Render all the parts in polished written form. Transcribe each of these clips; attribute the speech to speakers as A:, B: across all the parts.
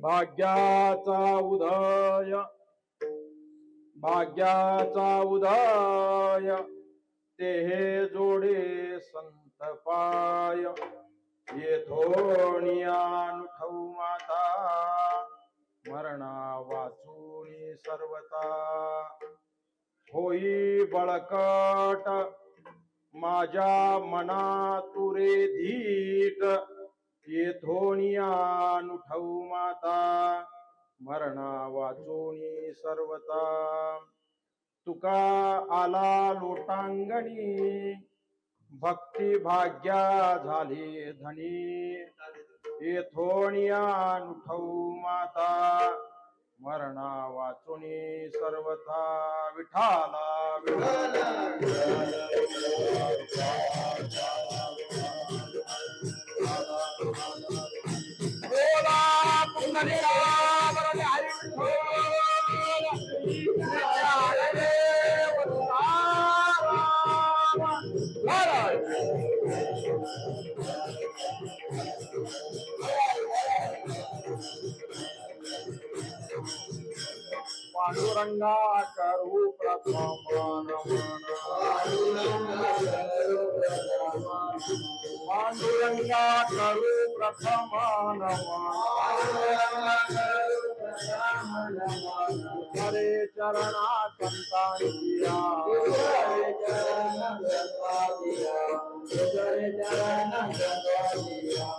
A: भाग्याचा उदय भाग्याचा उदय ते हे जोडे संत पाय येथोनिया नुठवू माता मरणा वाचूनी सर्वता होई बळकट माझ्या मना तुरे धीट येथोनिया नुठवू माता मरणा वाचोनी सर्वता तुका आला लोटांगणी भक्ती भाग्या झाली धनी येथोनिया नुठवू माता मरणा वाचुनी सर्वथा विठाला पांडुरंगा करू प्रथम पांडुरंगा करू प्रथम हरे चरणा संतानिया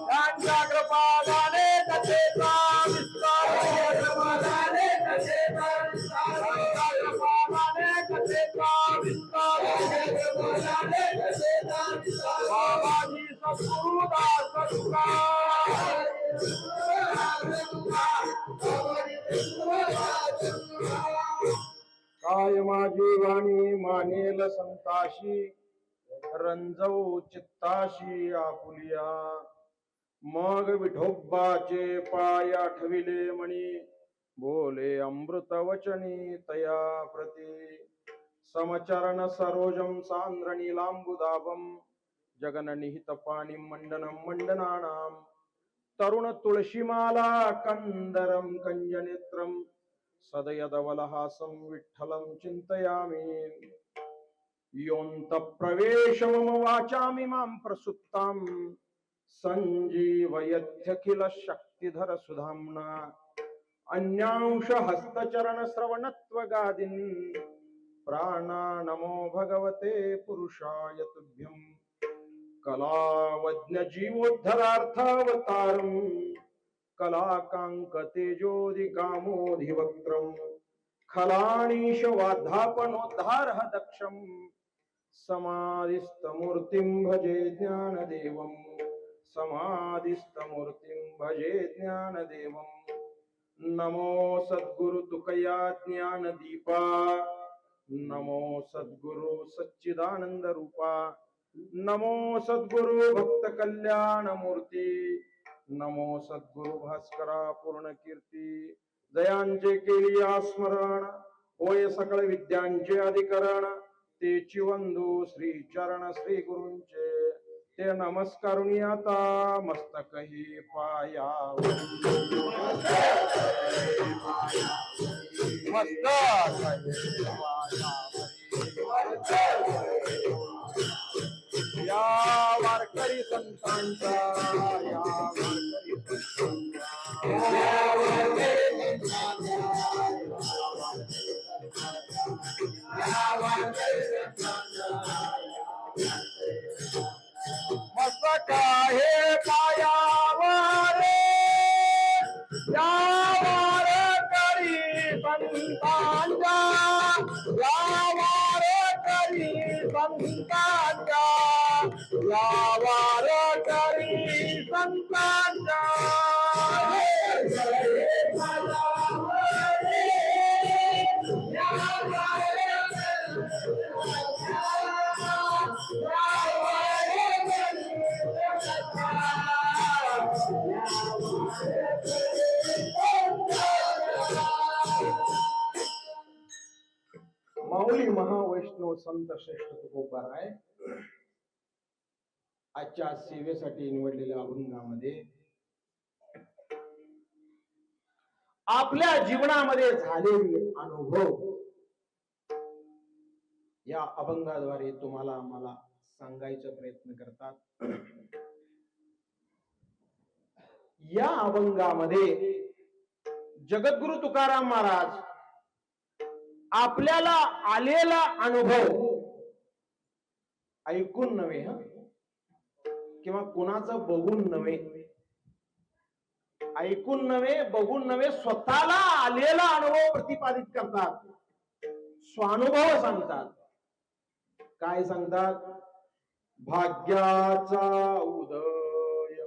A: त्यांच्या कृपादाने कथेचा विस्तार बाबाजी सद्गुरुदास काय माझी वाणी मानेल संताशी रंजवू चित्ताशी आपुलिया मग विठोबाचे पाय आठविले मणी बोले अमृत वचनी तया प्रती समचरण सरोजम सांद्र नीलांबुदाभम जगन निहित पाणी मंडनम मंडनानाम तरुण तुळशीमाला कंदरम कंजनेत्रम सदयदवलहासं विठ्ठलं चिंतयामि योऽन्त प्रवेश मम वाचामि मां प्रसुप्तां संजीवयत्यखिल शक्तिधर सुधाम्ना अन्यांश हस्तचरण श्रवणत्वगादीन् प्राणा नमो भगवते पुरुषाय तुभ्यं कलावज्ञ जीवोद्धरार्थावतारम् कलाकाङ्कतेजोदिकामोधिवक्त्रम् खलानीश वाधापनोद्धारः दक्षम् समाधिस्थमूर्तिं भजे ज्ञानदेवम् समाधिस्थमूर्तिं भजे ज्ञानदेवम् नमो सद्गुरु तुकया ज्ञानदीपा नमो सद्गुरु सच्चिदानंद रूपा नमो सद्गुरु भक्त कल्याण मूर्ती नमो सद्गुरु भास्करा पूर्ण कीर्ती दयांचे केली स्मरण होय सकळ विद्यांचे अधिकरण तेची वंदू श्री चरण श्री गुरूंचे ते नमस्कारुनी आता मस्तक ही पाया या वारकरी संतांचा या वारकरी मस्तक आहे पायावर या वारकरी संतांच्या या वारकरी संतांच्या या वारकरी संतांच्या माऊली महावैष्णव संत श्रेष्ठ तुकोबाराय आजच्या सेवेसाठी निवडलेल्या अभंगामध्ये आपल्या जीवनामध्ये झालेले अनुभव या अभंगाद्वारे तुम्हाला मला सांगायचा प्रयत्न करतात. या अभंगामध्ये जगद्गुरु तुकाराम महाराज आपल्याला आलेला अनुभव ऐकून नव्हे किंवा कुणाचं बघून नव्हे, ऐकून नव्हे बघून नव्हे, स्वतःला आलेला अनुभव प्रतिपादित करतात, स्वानुभव सांगतात. काय सांगतात? भाग्याचा उदय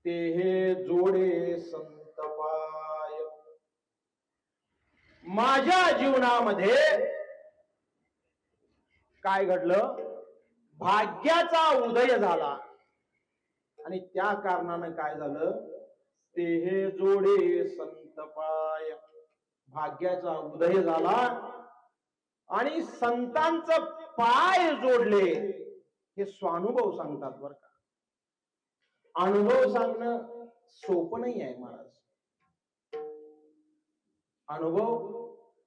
A: ते हे जोडे संत पाय. माझ्या जीवनामध्ये काय घडलं? भाग्याचा उदय झाला आणि त्या कारणानं काय झालं? ते हे जोडे संत पाय. भाग्याचा उदय झाला आणि संतांचं पाय जोडले. हे स्वानुभव सांगतात बर का. अनुभव सांगणं सोपं नाही आहे महाराज. अनुभव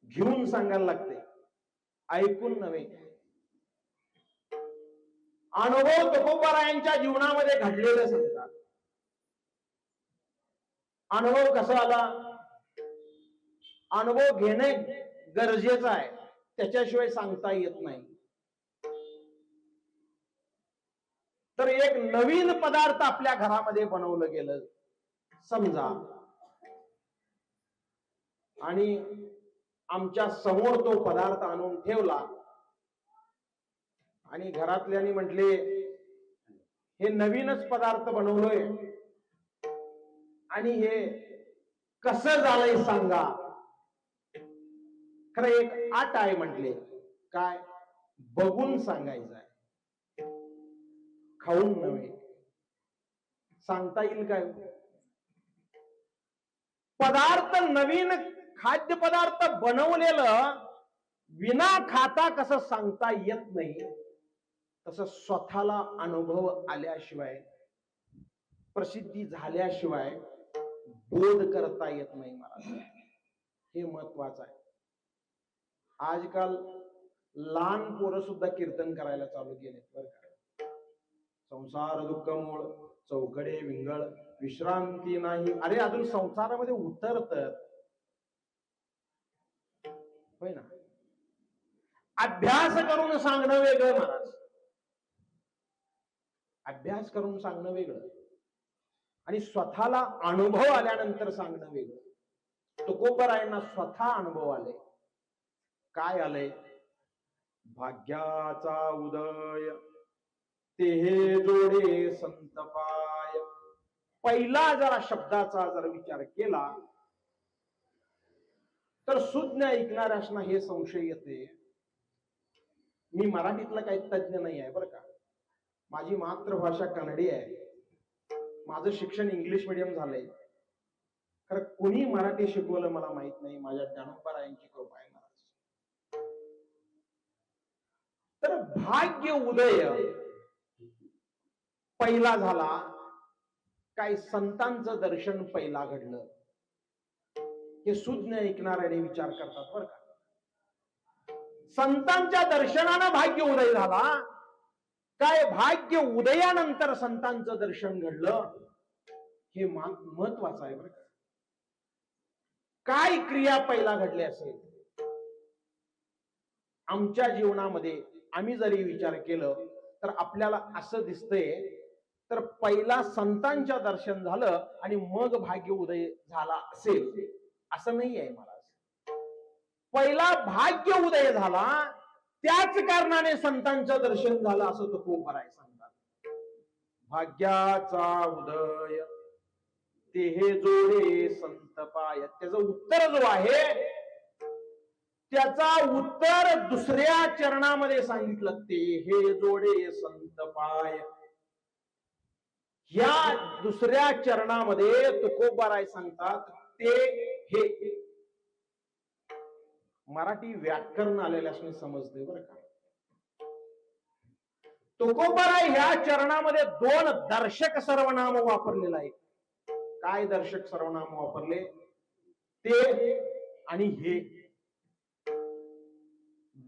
A: घेऊन सांगायला लागते, ऐकून नव्हे. अनुभव तुकोबारायांच्या जीवनामध्ये घडलेले सांगतात. अनुभव कसा आला? अनुभव घेणे गरजेचं आहे, त्याच्याशिवाय सांगता येत नाही. तर एक नवीन पदार्थ आपल्या घरामध्ये बनवलं गेलं समजा, आणि आमच्या समोर तो पदार्थ आणून ठेवला आणि घरातल्यानी म्हटले हे नवीनच पदार्थ बनवलोय आणि हे कसं झालंय सांगा. खरं एक अट आहे म्हटले. काय? बघून सांगायचं आहे, खाऊन नव्हे. सांगता येईल काय? पदार्थ नवीन खाद्य पदार्थ बनवलेलं विना खाता कसं सांगता येत नाही, तसं स्वतःला अनुभव आल्याशिवाय, प्रसिद्धी झाल्याशिवाय बोध करता येत नाही मला. हे महत्वाचं आहे. आजकाल लहान पोरं सुद्धा कीर्तन करायला चालू केले बरं का. संसार दुःख मूळ चौकडे विंगळ विश्रांती नाही. अरे अजून संसारामध्ये उतरत होय ना. अभ्यास करून सांगणं वेगळं महाराज, अभ्यास करून सांगणं वेगळं आणि स्वतःला अनुभव आल्यानंतर सांगणं वेगळं. तुकोबारायांना स्वतः अनुभव आले. काय आले? भाग्याचा उदय ते हे जोडे संत पाय. पहिला जरा शब्दाचा जर विचार केला तर सुज्ञ ऐकणाऱ्यांना हे संशय येते. मी मराठीतला काही तज्ञ नाही आहे बरं का. माझी मातृभाषा कन्नडी आहे. माझं शिक्षण इंग्लिश मीडियम झालंय. खरं कुणी मराठी शिकवलं मला माहित नाही. माझ्या ज्ञानोबारायांची कृपा आहे महाराज. तर भाग्य उदय पहिला झाला. काय? संतांचं दर्शन पहिला घडलं. हे सुज्ञ ऐकणाऱ्याने विचार करतात बरं का. संतांच्या दर्शनानं भाग्य उदय झाला काय, भाग्य उदयानंतर संतांचं दर्शन घडलं, हे महत्वाचं आहे बरं का. काय क्रिया पहिला घडल्या असेल आमच्या जीवनामध्ये, आम्ही जरी विचार केलं तर आपल्याला असं दिसतंय, तर पहिला संतांच्या दर्शन झालं आणि मग भाग्य उदय झाला असेल असं नाही आहे. मला पहिला भाग्य उदय झाला, त्याच कारणाने संतांचं दर्शन झालं असं तो खूप बरं आहे सांगतात. भाग्याचा उदय ते हे जोडे संत पाय, त्याचं उत्तर जो आहे त्याचा उत्तर दुसऱ्या चरणामध्ये सांगितलं, ते हे जोडे संत पाय. या दुसऱ्या चरणामध्ये तुकोबाराय सांगतात ते हे. मराठी व्याकरण आलेल्याने समजते बरं का. तुकोबाराय ह्या चरणामध्ये दोन दर्शक सर्वनाम वापरलेला आहे. काय दर्शक सर्वनाम वापरले, ते आणि हे.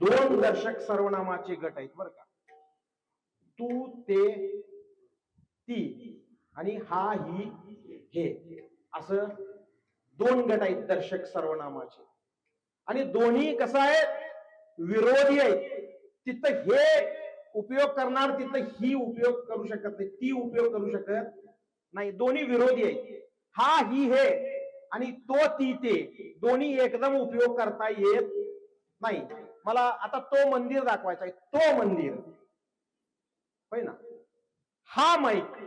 A: दोन दर्शक सर्वनामाचे गट आहेत बरं का. तू, ते, ती आणि हा, ही, हे असं दोन गट आहेत दर्शक सर्वनामाचे. आणि दोन्ही कसं आहे, विरोधी आहेत. तिथं हे उपयोग करणार, तिथं ही उपयोग करू शकत नाही, ती उपयोग करू शकत नाही. दोन्ही विरोधी आहेत. हा, ही, हे आणि तो, ती, ते दोन्ही एकदम उपयोग करता येत नाही. मला आता तो मंदिर दाखवायचा आहे, तो मंदिर होय ना. हा माईक,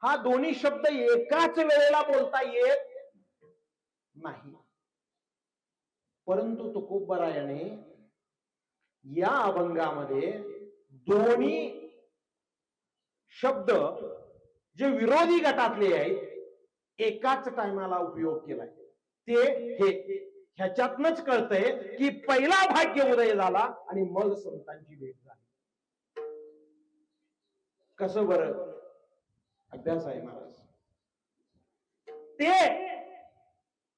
A: हा दोन्ही शब्द एकाच वेळेला बोलता येत नाही. परंतु तुकोबारायाने या अभंगामध्ये दोन्ही शब्द जे विरोधी गटातले आहेत एकाच टायमाला उपयोग केलाय. ते हे, ह्याच्यातनच कळतंय की पहिला भाग्य उदय झाला आणि मग संतांची भेट झाली. कसं बरं, अभ्यास आहे महाराज. ते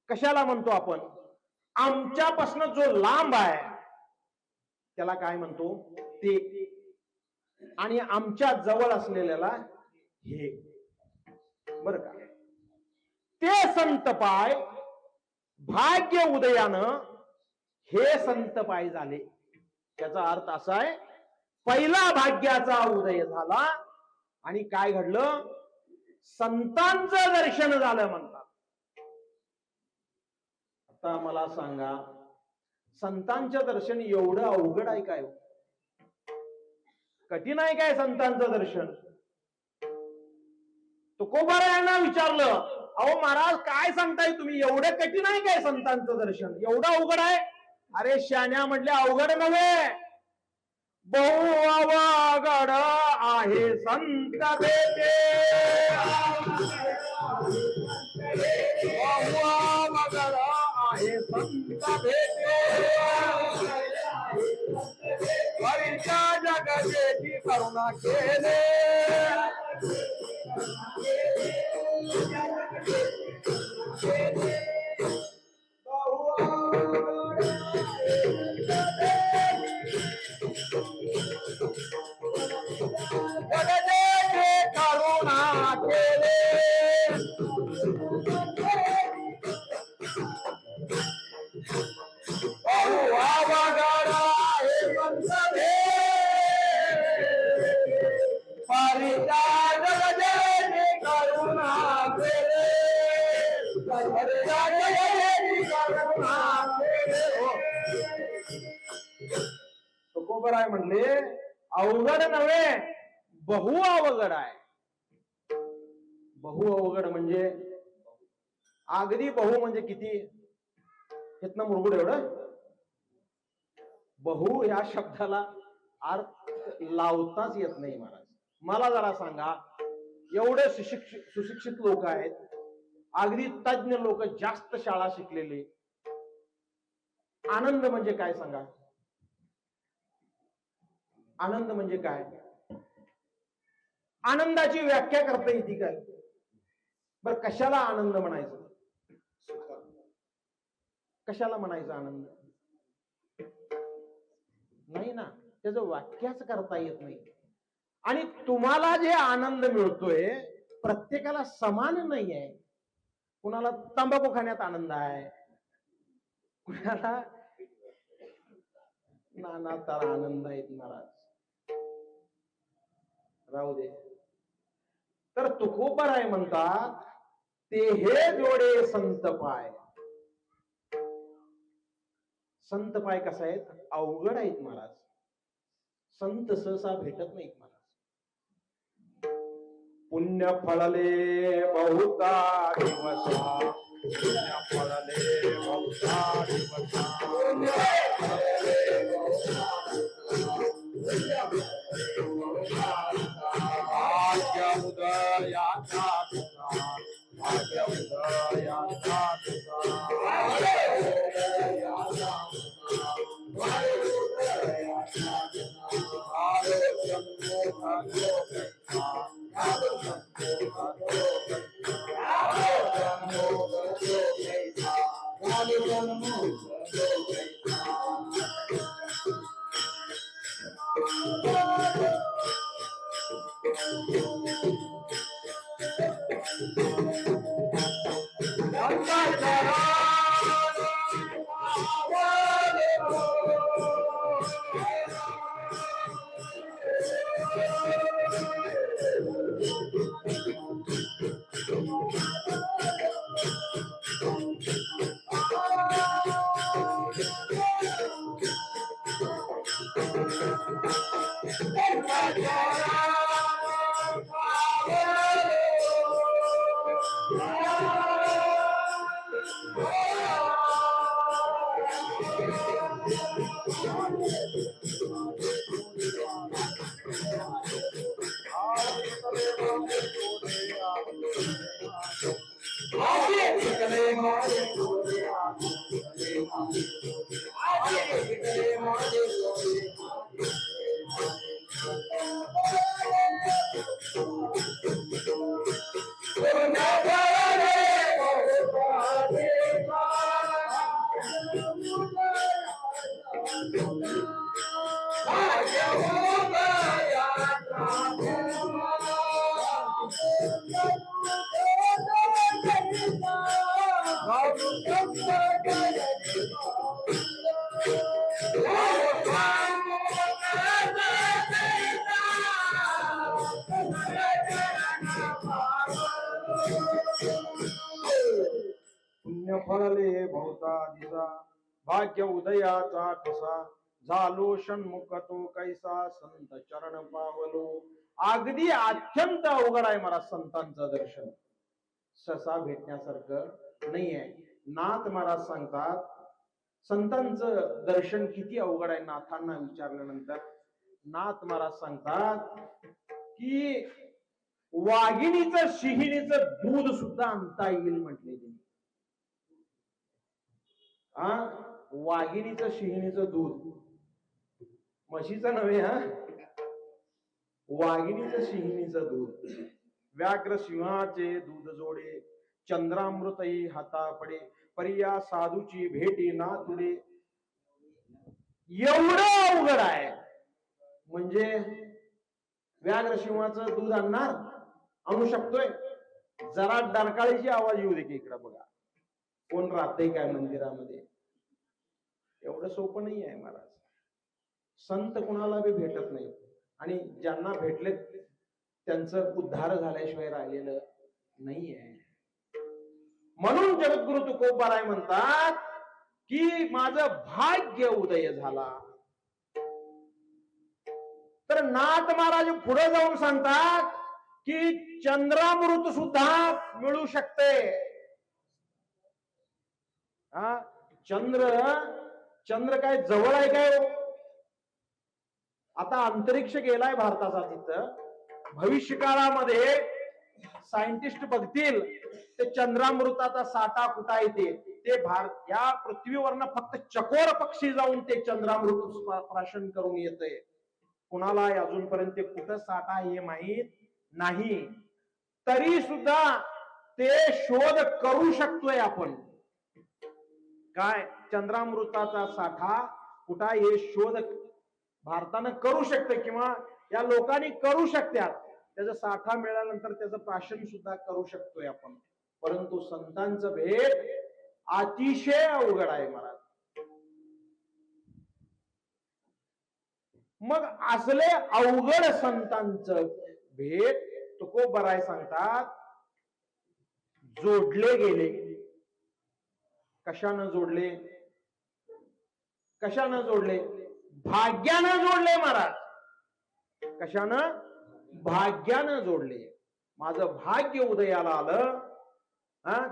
A: कशाला म्हणतो आपण, आमच्यापासून जो लांब आहे त्याला काय म्हणतो, ते. आणि आमच्या जवळ असलेल्याला हे बर का. ते संत पाय भाग्य उदयानं हे संत पाय झाले. त्याचा अर्थ असा आहे, पहिला भाग्याचा उदय झाला आणि काय घडलं, संतांचं दर्शन झालं म्हणतात. आता मला सांगा, संतांचं दर्शन एवढं अवघड आहे काय, कठीण आहे काय संतांचं दर्शन? तुकोबारायांना विचारलं, अहो महाराज काय सांगताय तुम्ही, एवढं कठीण आहे काय संतांचं दर्शन, एवढं अवघड आहे? अरे शान्या म्हटले, अवघड नव्हे, बहु अवघड आहे संत भेटे, बहु अवघड आहे संत भेटे, हरीच्या जगतेची करुणा केले, जगतेची करुणा केले, तुकोबाराय म्हणले, अवघड नव्हे, बहु अवघड आहे. बहु अवघड म्हणजे अगदी बहु म्हणजे किती, इथनं मुरगुड एवढं. बहु या शब्दाला अर्थ लावताच येत नाही महाराज. मला जरा सांगा, एवढे सुशिक्षित लोक आहेत, अगदी तज्ञ लोक, जास्त शाळा शिकलेले, आनंद म्हणजे काय सांगा, आनंद म्हणजे काय? आनंदाची व्याख्या करता येते काय? बर, कशाला आनंद म्हणायचं? कशाला म्हणायचा आनंद? नाही ना, त्याचं वाक्यच करता येत नाही. आणि तुम्हाला जे आनंद मिळतोय प्रत्येकाला समान नाही आहे. कुणाला तंबाखू खाण्यात आनंद आहे, कुणाला नाना तरा आनंद आहेत महाराज. राहू दे. तर तुकोबराय म्हणतात ते हे जोडे संत पाय. संत पाय कसा आहेत? अवघड आहेत महाराज. संत सहसा भेटत नाहीत महाराज. पुण्य फळले बहुता दिवसा, पुण्य फळले बहुता दिवसा, भाग्य उदयाचा तुझा, भाग्य उदयाचा फळले बहुता दिसा, भाग्य उदयाचा ठसा, झालो षण्मुख तो कैसा, संत चरण पावलो. अगदी अत्यंत अवघड आहे मला संतांचं दर्शन. ससा भेटण्यासारखं नाही आहे. नाथ महाराज सांगतात संतांचं दर्शन किती अवघड आहे. नाथांना विचारल्यानंतर नाथ महाराज सांगतात की वाघिणीचं शिहिणीचं दूध सुद्धा आणता येईल म्हटले त्यांनी. वाघिणीचं शिहिणीचं दूध, म्हशीचं नव्हे, वाघिणीचं शिहिणीचं दूध. व्याघ्र सिंहाचे दूध जोडे, चंद्रामृतही हाता पडे, परिया साधूची भेटी ना तुडे. एवढं अवघड आहे. म्हणजे व्याघ्र सिंहाचं दूध आणू शकतोय? जरा डरकाळीची आवाज येऊ दे की इकडं बघा, कोण राहते काय मंदिरामध्ये. एवढं सोपं नाही आहे महाराज. संत कुणाला बी भेटत नाही, आणि ज्यांना भेटले त्यांचं उद्धार झाल्याशिवाय राहिलेलं नाहीये. म्हणून जगद्गुरु तुकोबाराय म्हणतात की माझं भाग्य उदय झाला. तर नाथ महाराज पुढे जाऊन सांगतात की चंद्रामृत सुद्धा मिळू शकते. चंद्र काय जवळ आहे काय? आता अंतरिक्ष गेलाय भारताचा. तिथं भविष्य काळामध्ये सायंटिस्ट बघतील ते चंद्रामृताचा साठा कुठा येते ते. भारत या पृथ्वीवरनं फक्त चकोर पक्षी जाऊन ते चंद्रामृत प्राशन करून येते. कुणाला अजूनपर्यंत ते कुठं साठा हे माहित नाही. तरी सुद्धा ते शोध करू शकतोय आपण. काय चंद्रामृताचा साठा कुठा हे शोध भारतानं करू शकते किंवा या लोकांनी करू शकतात. त्याचा साठा मिळाल्यानंतर त्याचं प्राशन सुद्धा करू शकतोय आपण. परंतु संतांचं भेट अतिशय अवघड आहे महाराज. मग असले अवघड संतांचं भेट तुकोबराय सांगतात जोडले गेले. कशानं जोडले? कशानं जोडले? भाग्यानं जोडले महाराज. कशानं? भाग्यानं जोडले. माझं भाग्य उदयाला आलं,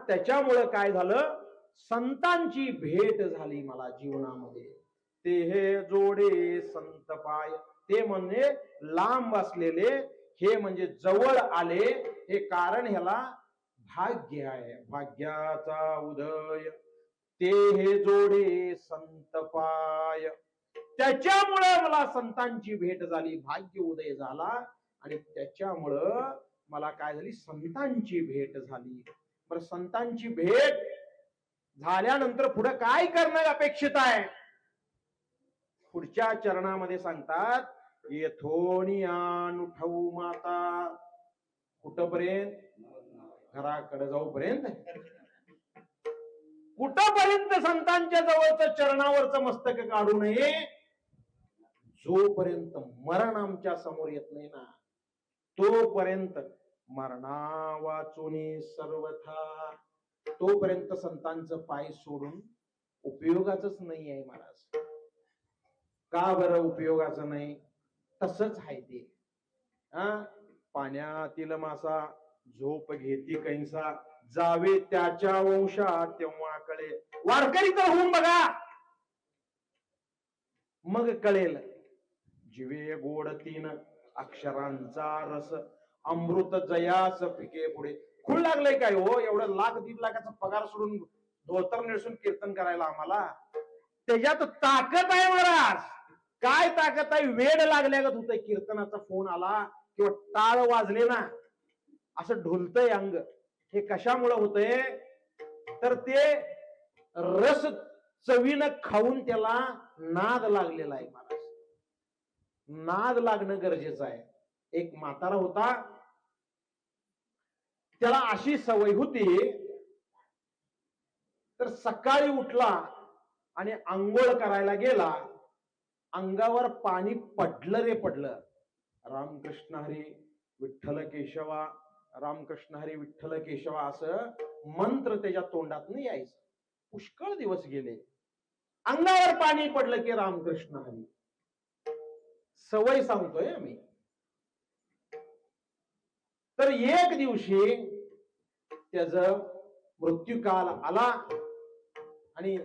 A: त्याच्यामुळे काय झालं? संतांची भेट झाली मला जीवनामध्ये. ते हे जोडे संत पाय, ते म्हणजे लांब असलेले, हे म्हणजे जवळ आले. हे कारण ह्याला भाग्य आहे, भाग्याचा उदय. ते हे जोडे संत पाय, त्याच्यामुळं मला संतांची भेट झाली, भाग्य उदय झाला. आणि त्याच्यामुळं मला काय झाली? संतांची भेट झाली. बरं, संतांची भेट झाल्यानंतर पुढे काय करणं अपेक्षित आहे? पुढच्या चरणामध्ये सांगतात येथोनियान उठवू माता. कुठपर्यंत? घराकडे जाऊपर्यंत. कुठपर्यंत संतांच्या जवळचं चरणावरचं मस्तक काढू नये? जोपर्यंत मरण आमच्या समोर येत नाही ना, तोपर्यंत मरणा वाचुनी सर्वथा, तोपर्यंत संतांचं पाय सोडून उपयोगाचंच नाही आहे महाराज. का बरं उपयोगाचं नाही? तसंच आहे ते. पाण्यातील मासा झोप घेती कैसा, जावे त्याच्या वंशात तेव्हा कळे. वारकरी तर होऊन बघा, मग कळेल. जीवे गोड तीन अक्षरांचा रस, अमृत जयास पिके पुढे. खूळ लागलंय काय हो एवढं लाख 1.5 लाखाचा पगार सोडून धोतर नेसून कीर्तन करायला आम्हाला? त्याच्यात ताकद आहे महाराज. काय ताकद आहे? वेड लागल्यागत होतंय. कीर्तनाचा फोन आला किंवा टाळ वाजले ना, असं ढोलतंय अंग. हे कशामुळे होतंय? तर ते रस चवीनं खाऊन त्याला नाद लागलेला आहे महाराज. नाद लागणं गरजेचं आहे. एक म्हातारा होता, त्याला अशी सवय होती, तर सकाळी उठला आणि आंघोळ करायला गेला, अंगावर पाणी पडलं रे पडलं. रामकृष्ण हरी विठ्ठल केशवा, रामकृष्ण हरी विठ्ठल केशवा असं मंत्र त्याच्या तोंडातून यायचं. पुष्कळ दिवस गेले, अंगावर पाणी पडलं की रामकृष्ण हरी. सवय सांगतोय मी. तर एक दिवशी त्याचा मृत्यूकाल आला आणि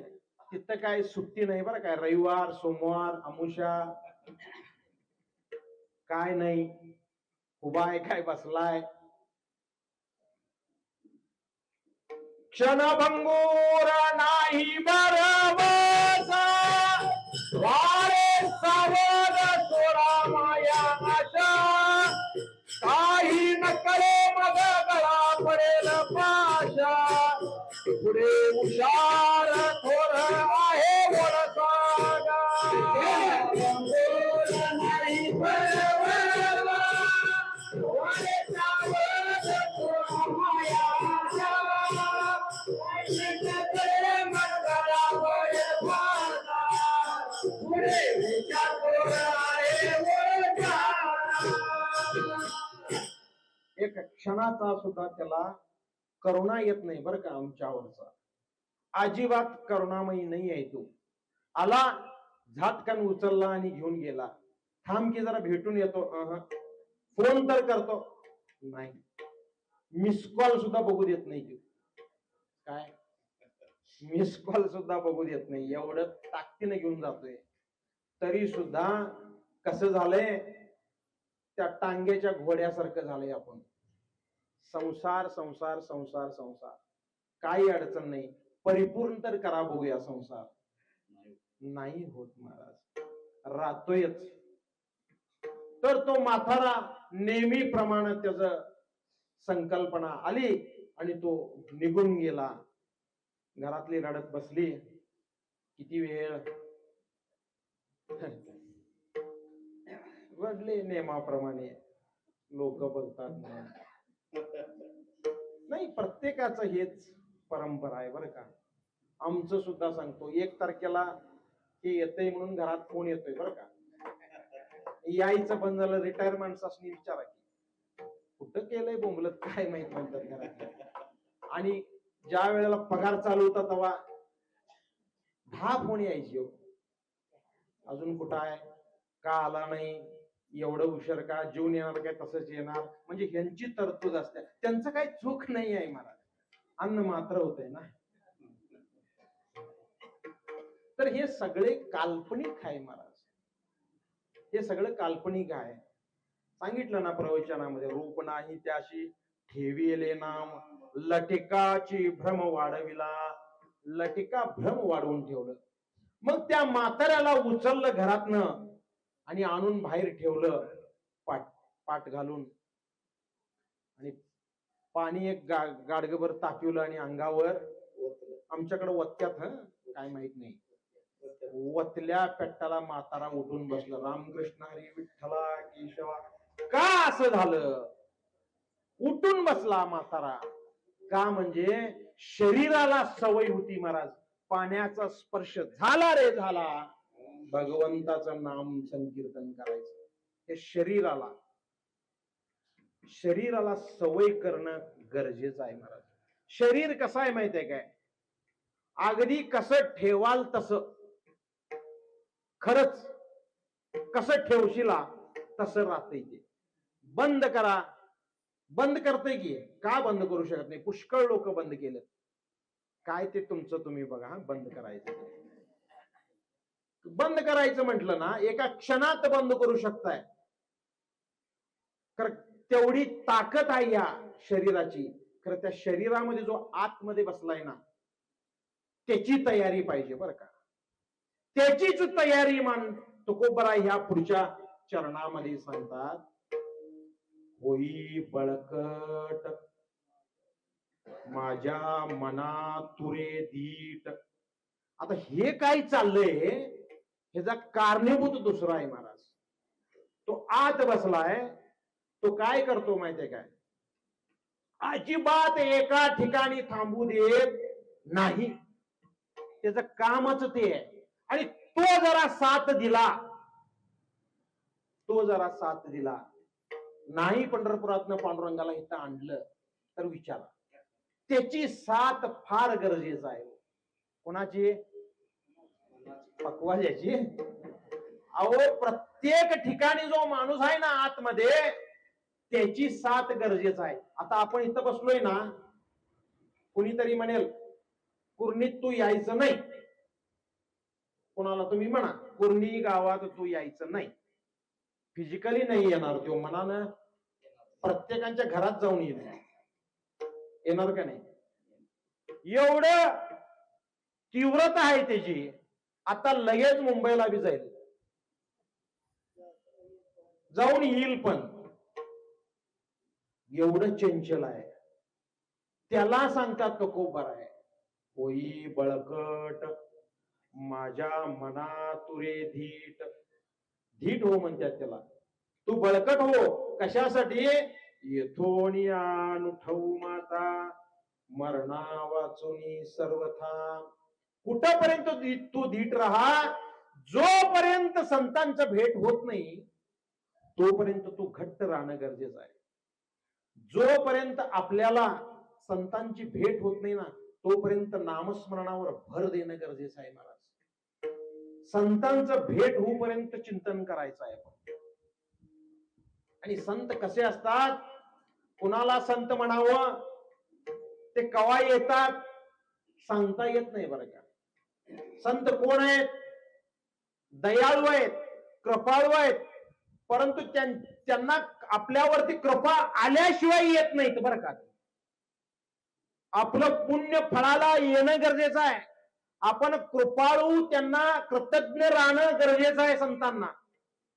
A: तिथं काय सुट्टी नाही बरं काय. रविवार, सोमवार, अमुषा काय नाही. उभाय काय बसलाय. क्षणभंगूर नाही बरबसा, वारे सावध सोडा माया आशा. काही नकळे मग गळा पडेल पाशा, पुढे हुशार थोर आहे वडसागा. नाही बरबसा, वारे सावध सोडा माया आशा. एक क्षणाचा सुद्धा त्याला करुणा येत नाही बरं का आमच्यावरचा. अजिबात करुणामयी नाही आहे तो. आला, झटकन उचलला आणि घेऊन गेला. थांब की जरा भेटून येतो. फोन तर करतो, नाही. मिस कॉल सुद्धा बघू देत नाही. काय मिस कॉल सुद्धा बघू देत नाही. एवढं ताकदीने घेऊन जातोय. तरी सुद्धा कसं झालंय, त्या टांग्याच्या घोड्यासारखं झालंय आपण. संसार संसार संसार संसार, काही अडचण नाही. परिपूर्ण तर करा बघूया संसार. नाही होत महाराज, राहतोयच. तर तो म्हातारा नेहमीप्रमाणे त्याच संकल्पना आली आणि तो निघून गेला. घरातली रडत बसली. किती वेळ घडले नियमाप्रमाणे लोक बघतात म्हणून. नाही, प्रत्येकाचं हेच परंपरा आहे बरं का. आमचं सुद्धा सांगतो, 1 तारखेला हे येतंय म्हणून घरात फोन येतोय बरं का. यायचं बंद झालं, रिटायरमेंट असणी विचारा की कुठं केलंय बोंबलत काय माहित म्हणतात घरात. आणि ज्या वेळेला पगार चालू होता तेव्हा 10 फोन यायचे हो. अजून कुठं आहे, का आला नाही, एवढं उशीर का, जेवून येणार काय तसंच येणार. म्हणजे ह्यांची तरतूद असते, त्यांचं काही चूक नाही आहे महाराज, अन्न मात्र होतंय ना. तर हे सगळे काल्पनिक आहे महाराज, हे सगळं काल्पनिक आहे. सांगितलं ना प्रवचनामध्ये, रूप नाही त्याशी ठेविले नाम, लटिकाची भ्रम वाढविला. लटिका भ्रम वाढवून ठेवलं. मग त्या म्हाताऱ्याला उचललं घरातनं आणि आणून बाहेर ठेवलं पाट घालून, आणि पाणी एक गाडगभर तापवलं आणि अंगावर, आमच्याकडे वत्त्यात, काय माहित नाही, वतल्या पेट्टाला म्हातारा उठून बसलं. रामकृष्ण हरी विठ्ठला केशवा. का असं झालं? उठून बसला म्हातारा. का म्हणजे शरीराला सवय होती महाराज, पाण्याचा स्पर्श झाला रे झाला, भगवंताचं नाम संकीर्तन करायचं. हे शरीराला सवय करणं गरजेचं आहे महाराज. शरीर कसं आहे माहितीये काय, अगदी कसं ठेवाल तसं, खरंच कसं ठेवशिला तसं राहतंय ते. बंद करा, बंद करतोय की, का बंद करू शकत नाही? पुष्कळ लोक बंद केलेत. काय ते तुमचं तुम्ही बघा. बंद करायचं, बंद करायचं म्हटलं ना, एका क्षणात बंद करू शकताय. खरं तेवढी ताकद आहे या शरीराची. खरं त्या शरीरामध्ये जो आतमध्ये बसलाय ना, त्याची तयारी पाहिजे बरं का. त्याचीच तयारी मान तुकोबरा ह्या पुढच्या चरणामध्ये सांगतात. होई बळकट माझ्या मना तुरे धीट. आता हे काय चाललंय, ह्याचा कारणीभूत दुसरा आहे महाराज. तो आत बसलाय, तो काय करतो माहितीये काय, अजिबात एका ठिकाणी थांबू देत नाही. त्याचं कामच ते आहे. आणि तो जरा साथ दिला नाही, पंढरपुरातनं पांडुरंगाला इथं आणलं तर विचारा, त्याची साथ फार गरजेचं आहे. कोणाची? पकवाजाची. अहो, प्रत्येक ठिकाणी जो माणूस आहे ना आतमध्ये, त्याची साथ गरजेचं आहे. आता आपण इथं बसलोय ना, कुणीतरी म्हणेल कुर्णीत तू यायचं नाही. कोणाला तुम्ही म्हणा कुर्णी गावात तू यायचं नाही, फिजिकली नाही येणार, तो मनानं प्रत्येकाच्या घरात जाऊन येणार का नाही? एवढं तीव्रता आहे त्याची. आता लगेच मुंबईला बी जाईल, जाऊन येईल, पण एवढं चंचल आहे. त्याला सांगतात तो खूप बरा आहे. होई बळकट माझ्या मना तुरे धीट. धीट हो म्हणतात त्याला. तू बळकट हो. कशासाठी? येथोनियान उठवू माता मरणा वाचुनी सर्वथा. कुठपर्यंत तू धीट राहा? जोपर्यंत संतांचं भेट होत नाही तोपर्यंत तू घट्ट राहणं गरजेचं आहे. जोपर्यंत आपल्याला संतांची भेट होत नाही ना, तोपर्यंत नामस्मरणावर भर देणं गरजेचं आहे महाराज. संतांचं भेट होऊपर्यंत चिंतन करायचं आहे. आणि संत कसे असतात, कुणाला संत म्हणावं ते कवा येतात सांगता येत नाही बरं का. संत कोण आहेत? दयाळू आहेत, कृपाळू आहेत, परंतु त्यांना आपल्यावरती कृपा आल्याशिवाय येत नाहीत बरं का. आपलं पुण्य फळाला येणं गरजेचं आहे. आपण कृपाळू, त्यांना कृतज्ञ राहणं गरजेचं आहे संतांना.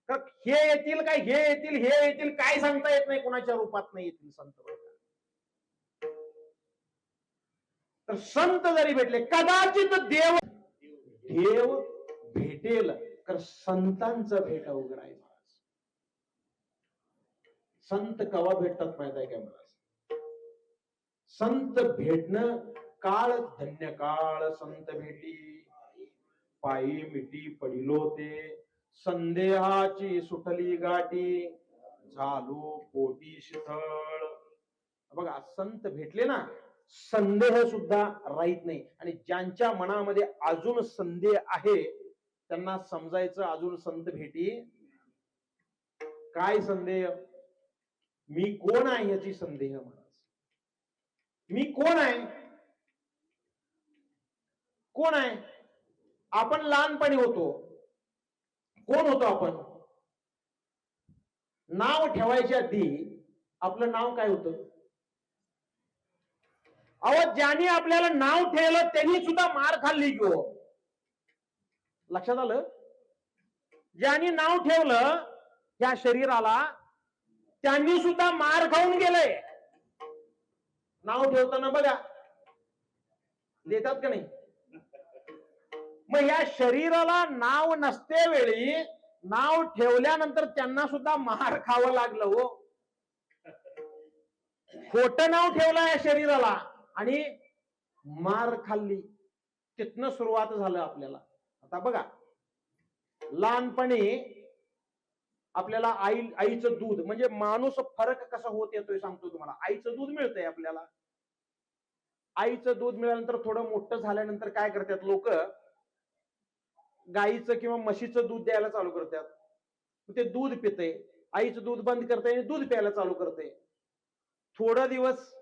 A: हे येतील काय, हे येतील काय सांगता येत नाही, कोणाच्या रूपात नाही येतील संत. तर संत जरी भेटले, कदाचित देव देव भेटेल तर संतांचं भेट अवघड आहे महाराज. संत कवा भेटतात माहित आहे काय महाराज? संत भेटणं काळ धन्य काळ संत भेटी, पायी मिठी पडिलो ते, संदेहाची सुटली गाठी, झालो पोटी शिथळ. बघा, संत भेटले ना, संदेह सुद्धा राहीत नाही. आणि ज्यांच्या मनामध्ये अजून संदेह आहे त्यांना समजायचं अजून संत भेटी. काय संदेह? मी कोण आहे याची संदेह महाराज. मी कोण आहे? कोण आहे? आपण लहानपणी होतो, कोण होतो आपण? नाव ठेवायच्या आधी आपलं नाव काय होतं? अहो, ज्यांनी आपल्याला नाव ठेवलं त्यांनी सुद्धा मार खाल्ली की हो. लक्षात आलं? ज्यांनी नाव ठेवलं त्या शरीराला त्यांनी सुद्धा मार खाऊन गेलंय. नाव ठेवताना बघा देतात का नाही? मग या शरीराला नाव नसते वेळी नाव ठेवल्यानंतर त्यांना सुद्धा मार खावं लागलं हो. खोटं नाव ठेवलं या शरीराला आणि मार खाल्ली. तिथनं सुरुवात झालं आपल्याला. आता बघा, लहानपणी आपल्याला आईचं दूध, म्हणजे माणूस फरक कसा होत येतोय सांगतो तुम्हाला. आईचं दूध मिळतंय आपल्याला. आईचं दूध मिळाल्यानंतर थोडं मोठं झाल्यानंतर काय करतात लोक? गाईचं किंवा म्हशीचं दूध द्यायला चालू करतात. ते दूध पिते, आईचं दूध बंद करते आणि दूध प्यायला चालू करते. थोडा दिवस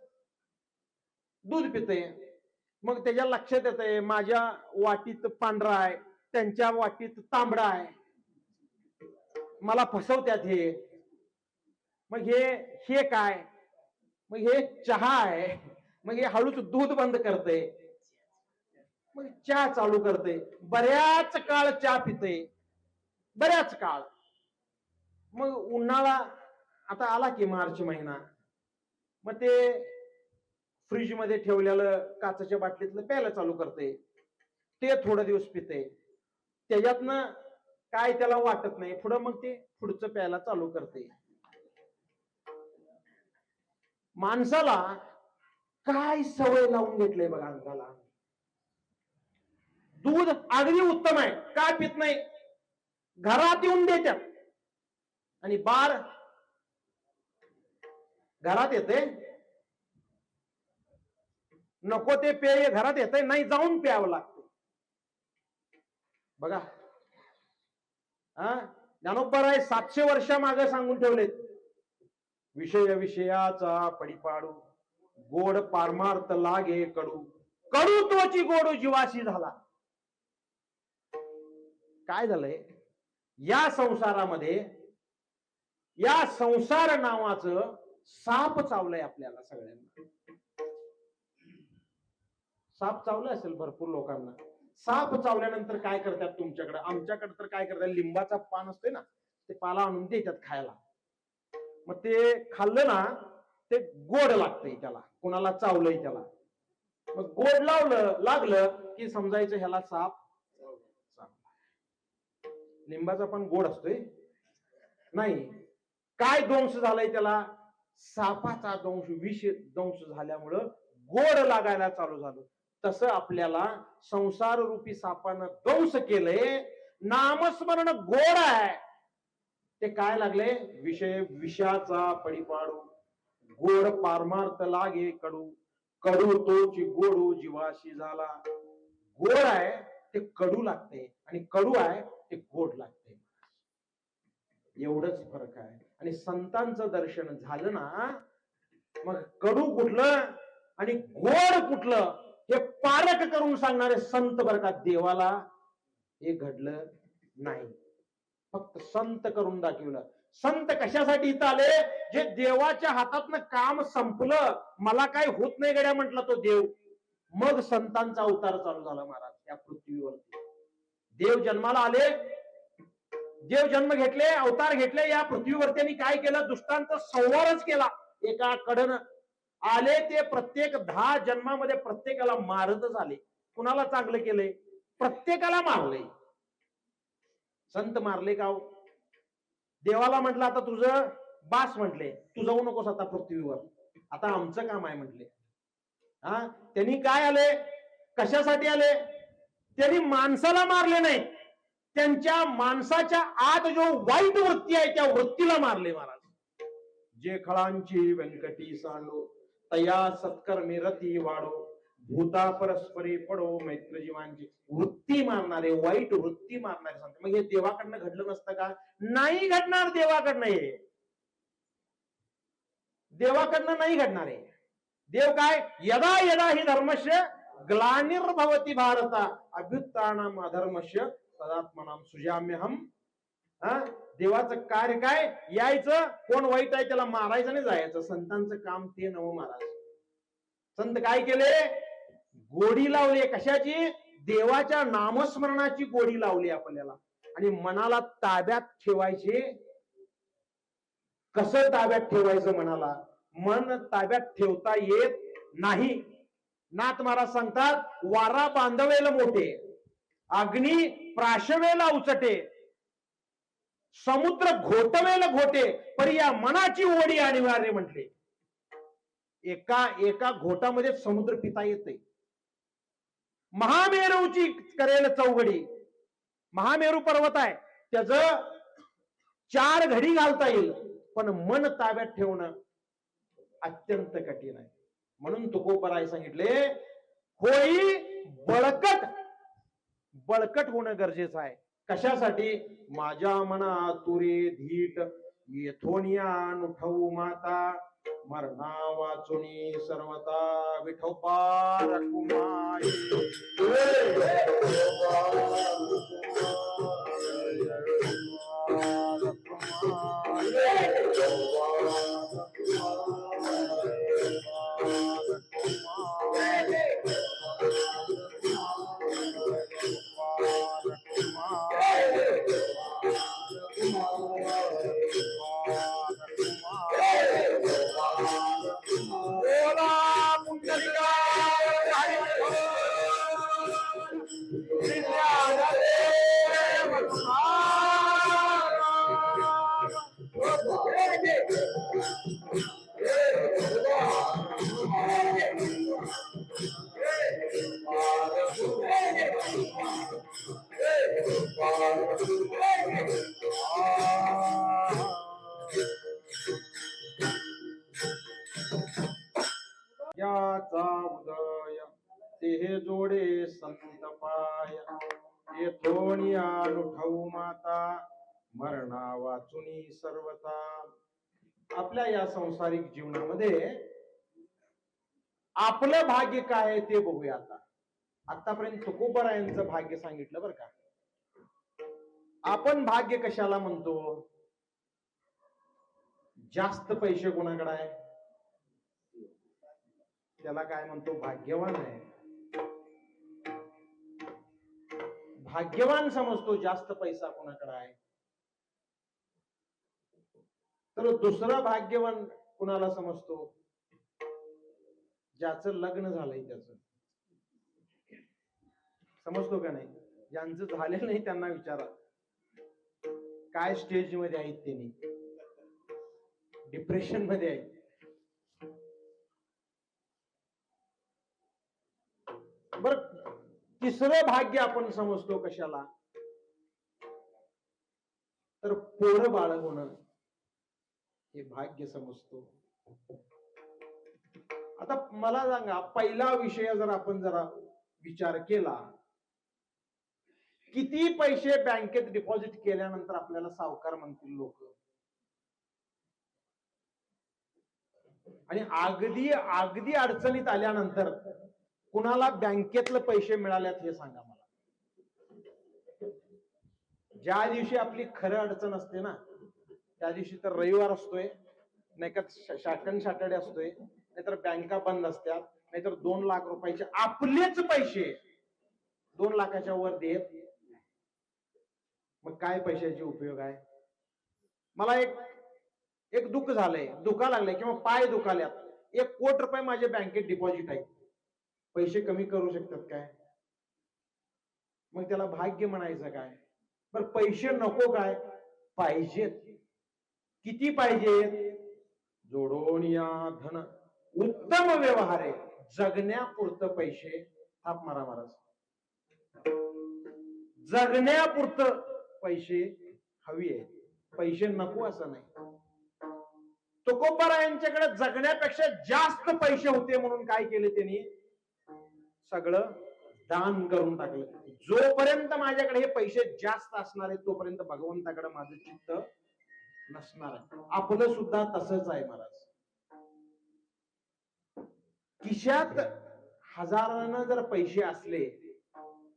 A: दूध पिते, मग त्याच्या लक्षात येतंय माझ्या वाटीत पांढरा आहे, त्यांच्या वाटीत तांबडा आहे, मला फसवत्यात हे. मग हे काय? मग हे चहा आहे. मग हे हळूच दूध बंद करते, मग चहा चालू करते. बऱ्याच काळ चहा पिते, बऱ्याच काळ. मग उन्हाळा आता आला की मार्च महिना, मग ते फ्रीज मध्ये ठेवलेलं काचेच्या बाटलीतलं प्यायला चालू करते. ते थोडे दिवस पिते, त्याच्यातनं काय त्याला वाटत नाही, पुढं मग ते पुढचं प्यायला चालू करते. माणसाला काय सवय लावून घेतलंय बघा अंगाला. दूध अगदी उत्तम आहे, काय पित नाही? घरात येऊन देतात आणि बार घरात येते, नको ते पेय घरात येते नाही, जाऊन प्यावं लागतं. बघा, ज्ञानोबा आहे 700 वर्षामागे सांगून ठेवलेत, विषय विषयाचा पडिपाडू, गोड पारमार्थ लागे कडू, कडू तोची गोड जीवाशी झाला. काय झालंय या संसारामध्ये? या संसार नावाचं साप चावलंय आपल्याला सगळ्यांना. साप चावलं असेल भरपूर लोकांना. साप चावल्यानंतर काय करतात तुमच्याकडे? आमच्याकडे तर काय करतात, लिंबाचा पान असते ना, ते पाला आणून देतात खायला. मग ते खाल्लं ना ते गोड लागतंय त्याला, कुणाला चावलंय त्याला. मग गोड लागलं की समजायचं ह्याला साप. लिंबाचा पण गोड असतोय नाही. काय दंश झालाय त्याला? सापाचा दंश, विष दंश झाल्यामुळं गोड लागायला चालू झालं. तसं आपल्याला संसार रूपी सापानं दंश केलंय. नामस्मरण गोड आहे, ते काय लागले? विषय विषाचा पडिपाडू, गोड पारमार्थ लागे कडू, कडू तोची गोडू जीवाशी झाला. गोड आहे ते कडू लागते आणि कडू आहे ते गोड लागते. एवढंच फरक आहे. आणि संतांचं दर्शन झालं ना, मग कडू कुठलं आणि गोड कुठलं हे पारख करून सांगणारे संत बरं का. देवाला हे घडलं नाही, फक्त संत करून दाखवलं. संत कशासाठी इथं आले? जे देवाच्या हातातनं काम संपलं, मला काय होत नाही गड्या म्हटलं तो देव, मग संतांचा अवतार चालू झाला महाराज या पृथ्वीवरती. देव जन्माला आले, देव जन्म घेतले, अवतार घेतले या पृथ्वीवर. त्यांनी काय केलं? दुष्टांचा संहारच केला. एका कडन आले ते प्रत्येक 10 जन्मामध्ये प्रत्येकाला मारतच आले. कुणाला चांगलं केलंय? प्रत्येकाला मारले. संत मारले का? देवाला म्हटलं आता तुझं बास म्हटले, तू जाऊ नकोस आता पृथ्वीवर, आता आमचं काम आहे म्हटले. हा, त्यांनी काय आले, कशासाठी आले? त्यांनी माणसाला मारले नाही, त्यांच्या माणसाच्या आत जो वाईट वृत्ती आहे त्या वृत्तीला मारले महाराज. जे खळांची व्यंकटी सांडो तया सत्कर्मे रती वाढो, भूता परस्परी पडो मैत्र जीवांची. वृत्ती मारणारे, वाईट वृत्ती मारणारे सांगते. मग हे देवाकडनं घडलं नसतं का? नाही घडणार देवाकडनं, हे देवाकडनं नाही घडणार आहे. देव काय, यदा यदा ही धर्मस्य ग्लानिर्भवती भारता अभ्युत्थानम अधर्मस्य तदात्मनाम सृजाम्यहम. देवाचं कार्य काय, यायचं, कोण वाईट आहे त्याला मारायचं नाही जायचं. संतांचं काम ते नवं महाराज. संत काय केले, गोडी लावली. कशाची? देवाच्या नामस्मरणाची गोडी लावली आपल्याला. आणि मनाला ताब्यात ठेवायचे. कसं ताब्यात ठेवायचं मनाला? मन ताब्यात ठेवता येत नाही. नाथ महाराज सांगतात, वारा बांधवेल मोठे, अग्नी प्राशवेला उचटे, समुद्र घोटवेल घोटे, पर या मनाची ओढी अनिवार्य म्हटले. एका घोटामध्ये समुद्र पिता येते. महामेरूची करेल चौघडी. महामेरू पर्वत आहे, त्याच 4 घडी घालता येईल, पण मन ताब्यात ठेवणं अत्यंत कठीण आहे. म्हणून तुकोबराय सांगितले, होई बळकट. बळकट होणं गरजेचं आहे. कशासाठी? माझ्या मना तुरे धीट, येथोनिया नुठवू माता, मरणा वाचुनी सर्वता विठोबा रखुमाई. याचा उदय ते जोडे संत पाय, येथोनिया नुठवू माता, मरणा वाचुनी सर्वता. आपल्या या सांसारिक जीवनामध्ये आपलं भाग्य काय आहे ते बघूया. आतापर्यंत तुकोबरायांचं भाग्य सांगितलं बरं का. आपण भाग्य कशाला म्हणतो? जास्त पैसे कोणाकडे आहे त्याला काय म्हणतो? भाग्यवान आहे. भाग्यवान समजतो जास्त पैसा कोणाकडे आहे. तर दुसरा भाग्यवान कुणाला समजतो? ज्याचं लग्न झालंय त्याचं. समजतो का नाही? ज्यांचं झालेलं नाही त्यांना विचारा काय स्टेज मध्ये आहेत. त्यांनी डिप्रेशन मध्ये आहेत. बर, तिसरं भाग्य आपण समजतो कशाला? तर पोरं बाळ होणं हे भाग्य समजतो. आता मला सांगा, पहिला विषय जर आपण जरा विचार केला, किती पैसे बँकेत डिपॉझिट केल्यानंतर आपल्याला सावकार म्हणतील लोक, आणि अगदी अगदी अडचणीत आल्यानंतर कुणाला बँकेतले पैसे मिळाल्यात हे सांगा मला. ज्या दिवशी आपली खरं अडचण असते ना, त्या दिवशी तर रविवार असतोय, नाहीतर सॅटर्डे असतोय, नाहीतर बँका बंद असतात, नाहीतर 2 लाख रुपयाचे आपलेच पैसे 2 लाखाच्या वर देत. मग काय पैशाचे उपयोग आहे? मला एक दुःख झालंय, दुखा लागलंय किंवा पाय दुखाल्यात, 1 कोटी रुपये माझ्या बँकेत डिपॉझिट आहे, पैसे कमी करू शकतात काय? मग त्याला भाग्य म्हणायचं काय? बर पैसे नको काय? पाहिजेत. किती पाहिजेत? जोडून या धन उत्तम व्यवहार आहे. जगण्यापुरतं पैसे. थाप मारा महाराज. जगण्यापुरतं पैसे हवी आहेत, पैसे नको असं नाही. तुकोबारायांच्याकडे जगण्यापेक्षा जास्त पैसे होते म्हणून काय केले त्यांनी? सगळं दान करून टाकलं. जोपर्यंत माझ्याकडे हे पैसे जास्त असणार आहेत तोपर्यंत भगवंताकडे माझं चित्त नसणार आहे. आपलं सुद्धा तसंच आहे महाराज. खिशात हजारानं जर पैसे असले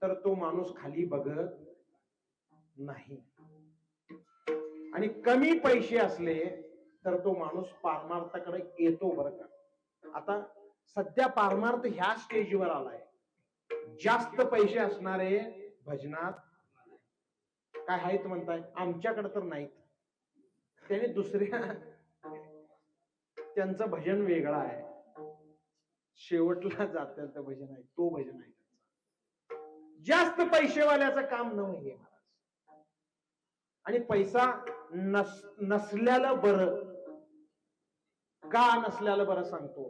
A: तर तो माणूस खाली बघत नाही, आणि कमी पैसे असले तर तो माणूस पारमार्थाकडे येतो बरं का. आता सध्या पारमार्थ ह्या स्टेजवर आलाय. जास्त पैसे असणारे भजनात काय आहेत म्हणताय? आमच्याकडे तर नाहीत. त्याने दुसऱ्या त्यांचं भजन वेगळं आहे. शेवटला जात्याचं भजन आहे, तो भजन आहे. जास्त पैसेवाल्याचं काम नव्हे महाराज. आणि पैसा नसल्याला बरं. का नसल्याला बरं सांगतो.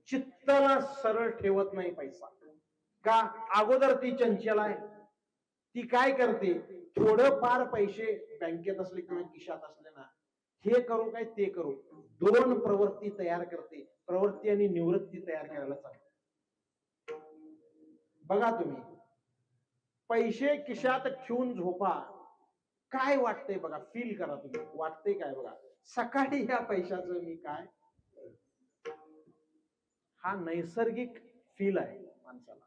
A: चित्ताला सरळ ठेवत नाही पैसा. का? अगोदर ती चंचल आहे. ती काय करते? थोडंफार पैसे बँकेत असले किंवा खिशात असले ना, हे करू काय ते करू, दोन प्रवृत्ती तयार करते. प्रवृत्ती आणि निवृत्ती तयार करायला सांगते. बघा तुम्ही, पैसे खिशात ठेवून झोपा. काय वाटतंय बघा, फील करा तुम्ही. वाटतंय काय बघा, सकाळी या पैशाचं मी काय. हा नैसर्गिक फील आहे माणसाला.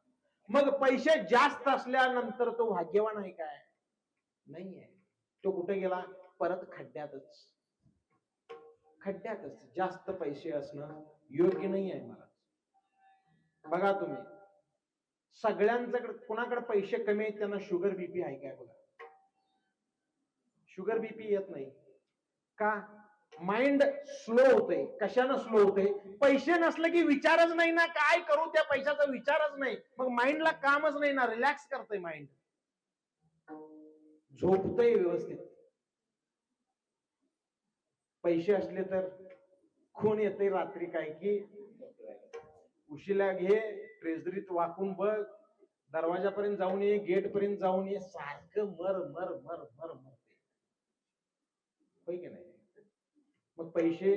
A: मग पैसे जास्त असल्यानंतर तो भाग्यवान आहे काय? नाही आहे. तो कुठे गेला? परत खड्ड्यातच. खड्ड्यातच. जास्त पैसे असणं योग्य नाही आहे महाराज. बघा तुम्ही, सगळ्यांच्याकडे कोणाकडे पैसे कमी आहेत त्यांना शुगर बीपी आहे काय बघा. शुगर बीपी येत नाही का? माइंड स्लो होते. कशानं स्लो होते? पैसे नसले की विचारच नाही ना, काय करू त्या पैशाचा विचारच नाही. मग माइंडला कामच नाही ना, रिलॅक्स करते माइंड, झोपतय व्यवस्थित. पैसे असले तर खून येते रात्री काय की उशिला घे, ट्रेझरीत वाकून बघ, दरवाजापर्यंत जाऊन ये, गेट पर्यंत जाऊन ये, सारखं मर मर मर मर मरते. होय की नाही? मग पैसे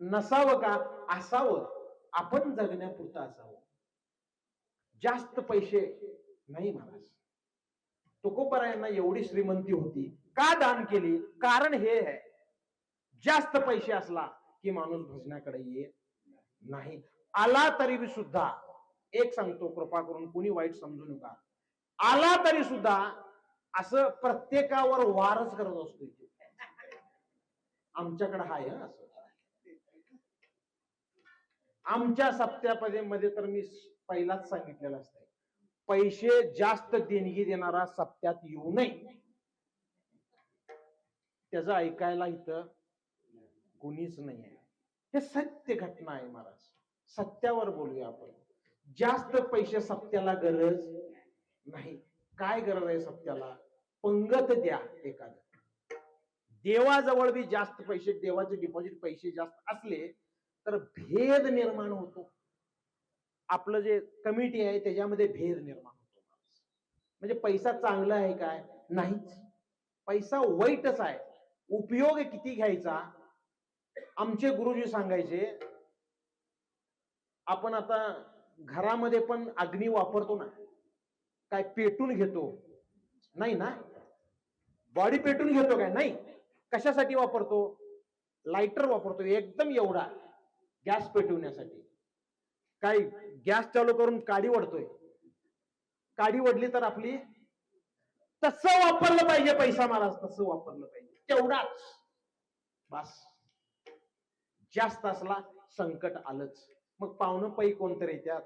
A: नसावं का? असावं. आपण जगण्यापुरतं असावं. जास्त पैसे नाही महाराज. तुकोबारायांना एवढी श्रीमंती होती, का दान केली? कारण हे आहे, जास्त पैसे असला की माणूस भजनाकडे येत नाही. आला तरी सुद्धा, एक सांगतो कृपा करून कुणी वाईट समजू नका, आला तरी सुद्धा असं प्रत्येकावर वारच करत असतो. आमच्याकडे हाय असं. आमच्या सप्त्यामध्ये तर मी पहिलाच सांगितलेलं असतं, पैसे जास्त देणगी देणारा सप्त्यात येऊ नये. त्याचं ऐकायला इथं कुणीच नाही आहे. हे सत्य घटना आहे महाराज. सत्यावर बोलूया आपण. जास्त पैसे सप्त्याला गरज नाही. काय गरज आहे सप्त्याला? पंगत द्या एखादं. देवाजवळ बी जास्त पैसे, देवाचे डिपॉझिट पैसे जास्त असले तर भेद निर्माण होतो. आपलं जे कमिटी आहे त्याच्यामध्ये भेद निर्माण होतो. म्हणजे पैसा चांगला आहे काय? नाहीच. पैसा वाईटच आहे. उपयोग किती घ्यायचा? आमचे गुरुजी सांगायचे, आपण आता घरामध्ये पण अग्नी वापरतो ना, काय पेटून घेतो? नाही ना. बॉडी पेटून घेतो काय? नाही. कशासाठी वापरतो? लायटर वापरतो, एकदम एवढा, गॅस पेटवण्यासाठी. काय गॅस चालू करून काडी वडतोय, काडी वडली तर आपली. तसं वापरलं पाहिजे पैसा महाराज, तसं वापरलं पाहिजे, तेवढाच बस. जास्त असला संकट आलंच. मग पाहुणं पै कोणतरी येतात,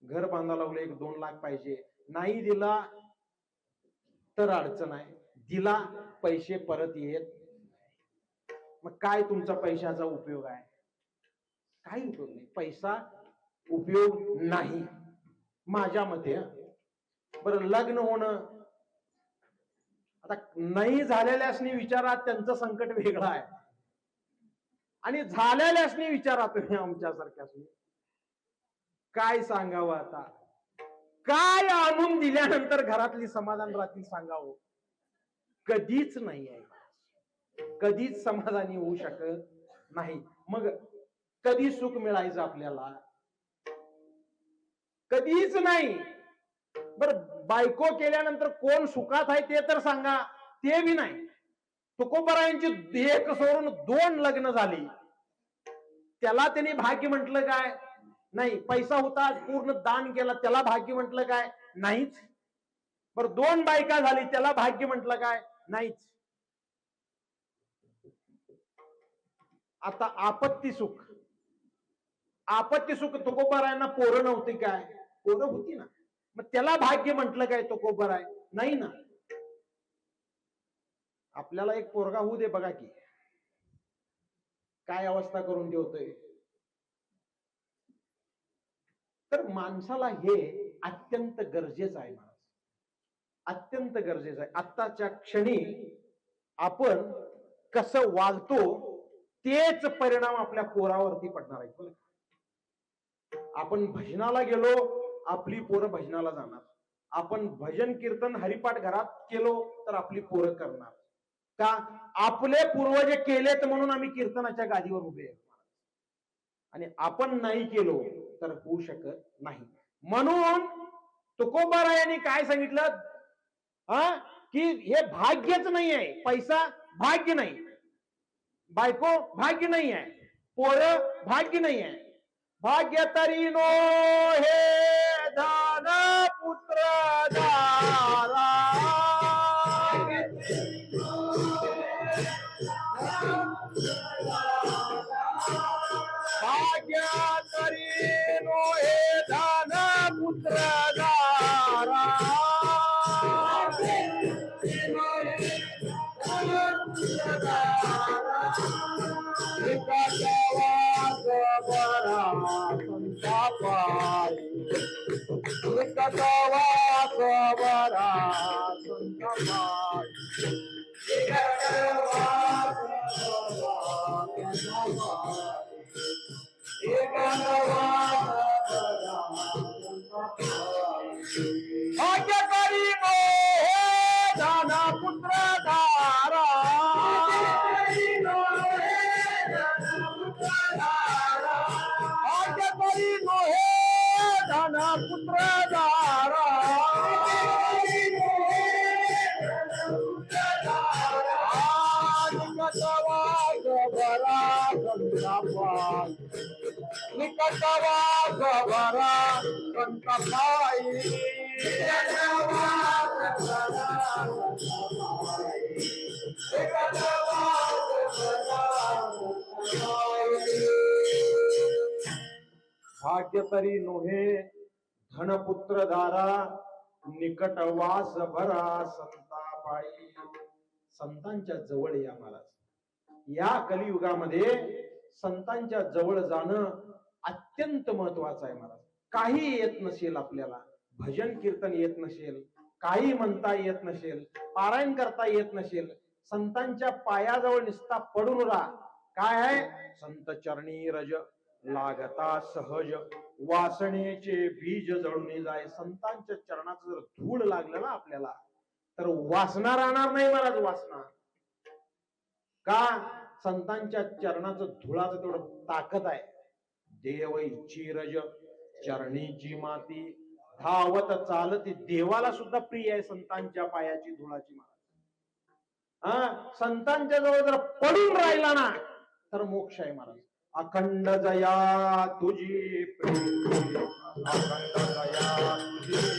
A: घर बांधायला लागलं, 1-2 लाख पाहिजे, नाही दिला तर अडचण आहे, दिला पैसे परत येत. मग काय तुमचा पैशाचा उपयोग आहे? काही उपयोग नाही. पैसा उपयोग नाही माझ्या मते. बरं लग्न होणं, आता नाही झालेल्यासनी विचारा, त्यांचं संकट वेगळं आहे, आणि झालेल्यासनी विचारा तुम्ही आमच्यासारख्यासनी. काय सांगावं आता, काय आणून दिल्यानंतर घरातली समाधान राहतील सांगावं? कधीच नाही आहे, कधीच समाधानी होऊ शकत नाही. मग कधी सुख मिळायचं आपल्याला? कधीच नाही. बर बायको केल्यानंतर कोण सुखात आहे ते तर सांगा, ते बी नाही. तुकोबारायांची एक सोडून 2 लग्न झाली, त्याला त्यांनी भाग्य म्हटलं काय? नाही. पैसा होता पूर्ण दान केला, त्याला भाग्य म्हटलं काय? नाहीच. बर 2 बायका झाली, त्याला भाग्य म्हटलं काय? नाहीच. आता आपत्ती सुख, आपत्ती सुख तुकोबारायांना पोरं नव्हती काय? पोरं होती ना, मग त्याला भाग्य म्हटलं काय तुकोबाराय? नाही ना. आपल्याला एक पोरगा होऊ दे बघा की काय अवस्था करून ठेवतोय. तर माणसाला हे अत्यंत गरजेचं आहे, महाराज, अत्यंत गरजेचं आहे. आत्ताच्या क्षणी आपण कसं वागतो तेच परिणाम आपल्या पोरावरती पडणार आहेत. आपण भजनाला गेलो, आपली पोरं भजनाला जाणार. आपण भजन कीर्तन हरिपाठ घरात केलो तर आपली पोरं करणार. का? आपले पूर्वज केलेत म्हणून आम्ही कीर्तनाच्या गादीवर उभे आहे, आणि आपण नाही केलो तर होऊ शकत नाही. म्हणून तुकोबारायांनी काय सांगितलं, की हे भाग्यच नाही आहे. पैसा भाग्य नाही, बायको भाग्य नाही आहे, पोरं भाग्य नाही आहे. भाग्य तरी नो हे धन पुत्र दारा, भाग्य तरी नो हे धन पुत्र दारा, भाग्यकारी नो हे धन पुत्र धारा, भाग्यकारी नो हे धन पुत्र धारा, निकटवा गबरा कंठपाई, भाग्य तरी नोहे धनपुत्र दारा, निकटवास भरा संतापाई. संतांच्या जवळ या महाराज. या कलियुगामध्ये संतांच्या जवळ जाणं अत्यंत महत्वाचं आहे महाराज. काही येत नसेल आपल्याला, भजन कीर्तन येत नसेल, काही म्हणता येत नसेल, पारायण करता येत नसेल, संतांच्या पायाजवळ निस्ता पडून राहा. काय आहे? संत चरणी रज लागता सहज, वासनेचे बीज जळून जाय. संतांच्या चरणाचं जर धूळ लागलं ना आपल्याला तर वासना राहणार नाही महाराज, वासना. का? संतांच्या चरणाचं धुळाचं तेवढं ताकद आहे. देव चिरज चरणीची माती, धावत चालती. देवाला सुद्धा प्रिय आहे संतांच्या पायाची धुळाची माती. संतांच्या जवळ जर पडून राहिला ना तर मोक्ष आहे महाराज. अखंड जया तुझी प्रीती, अखंड जया तुझी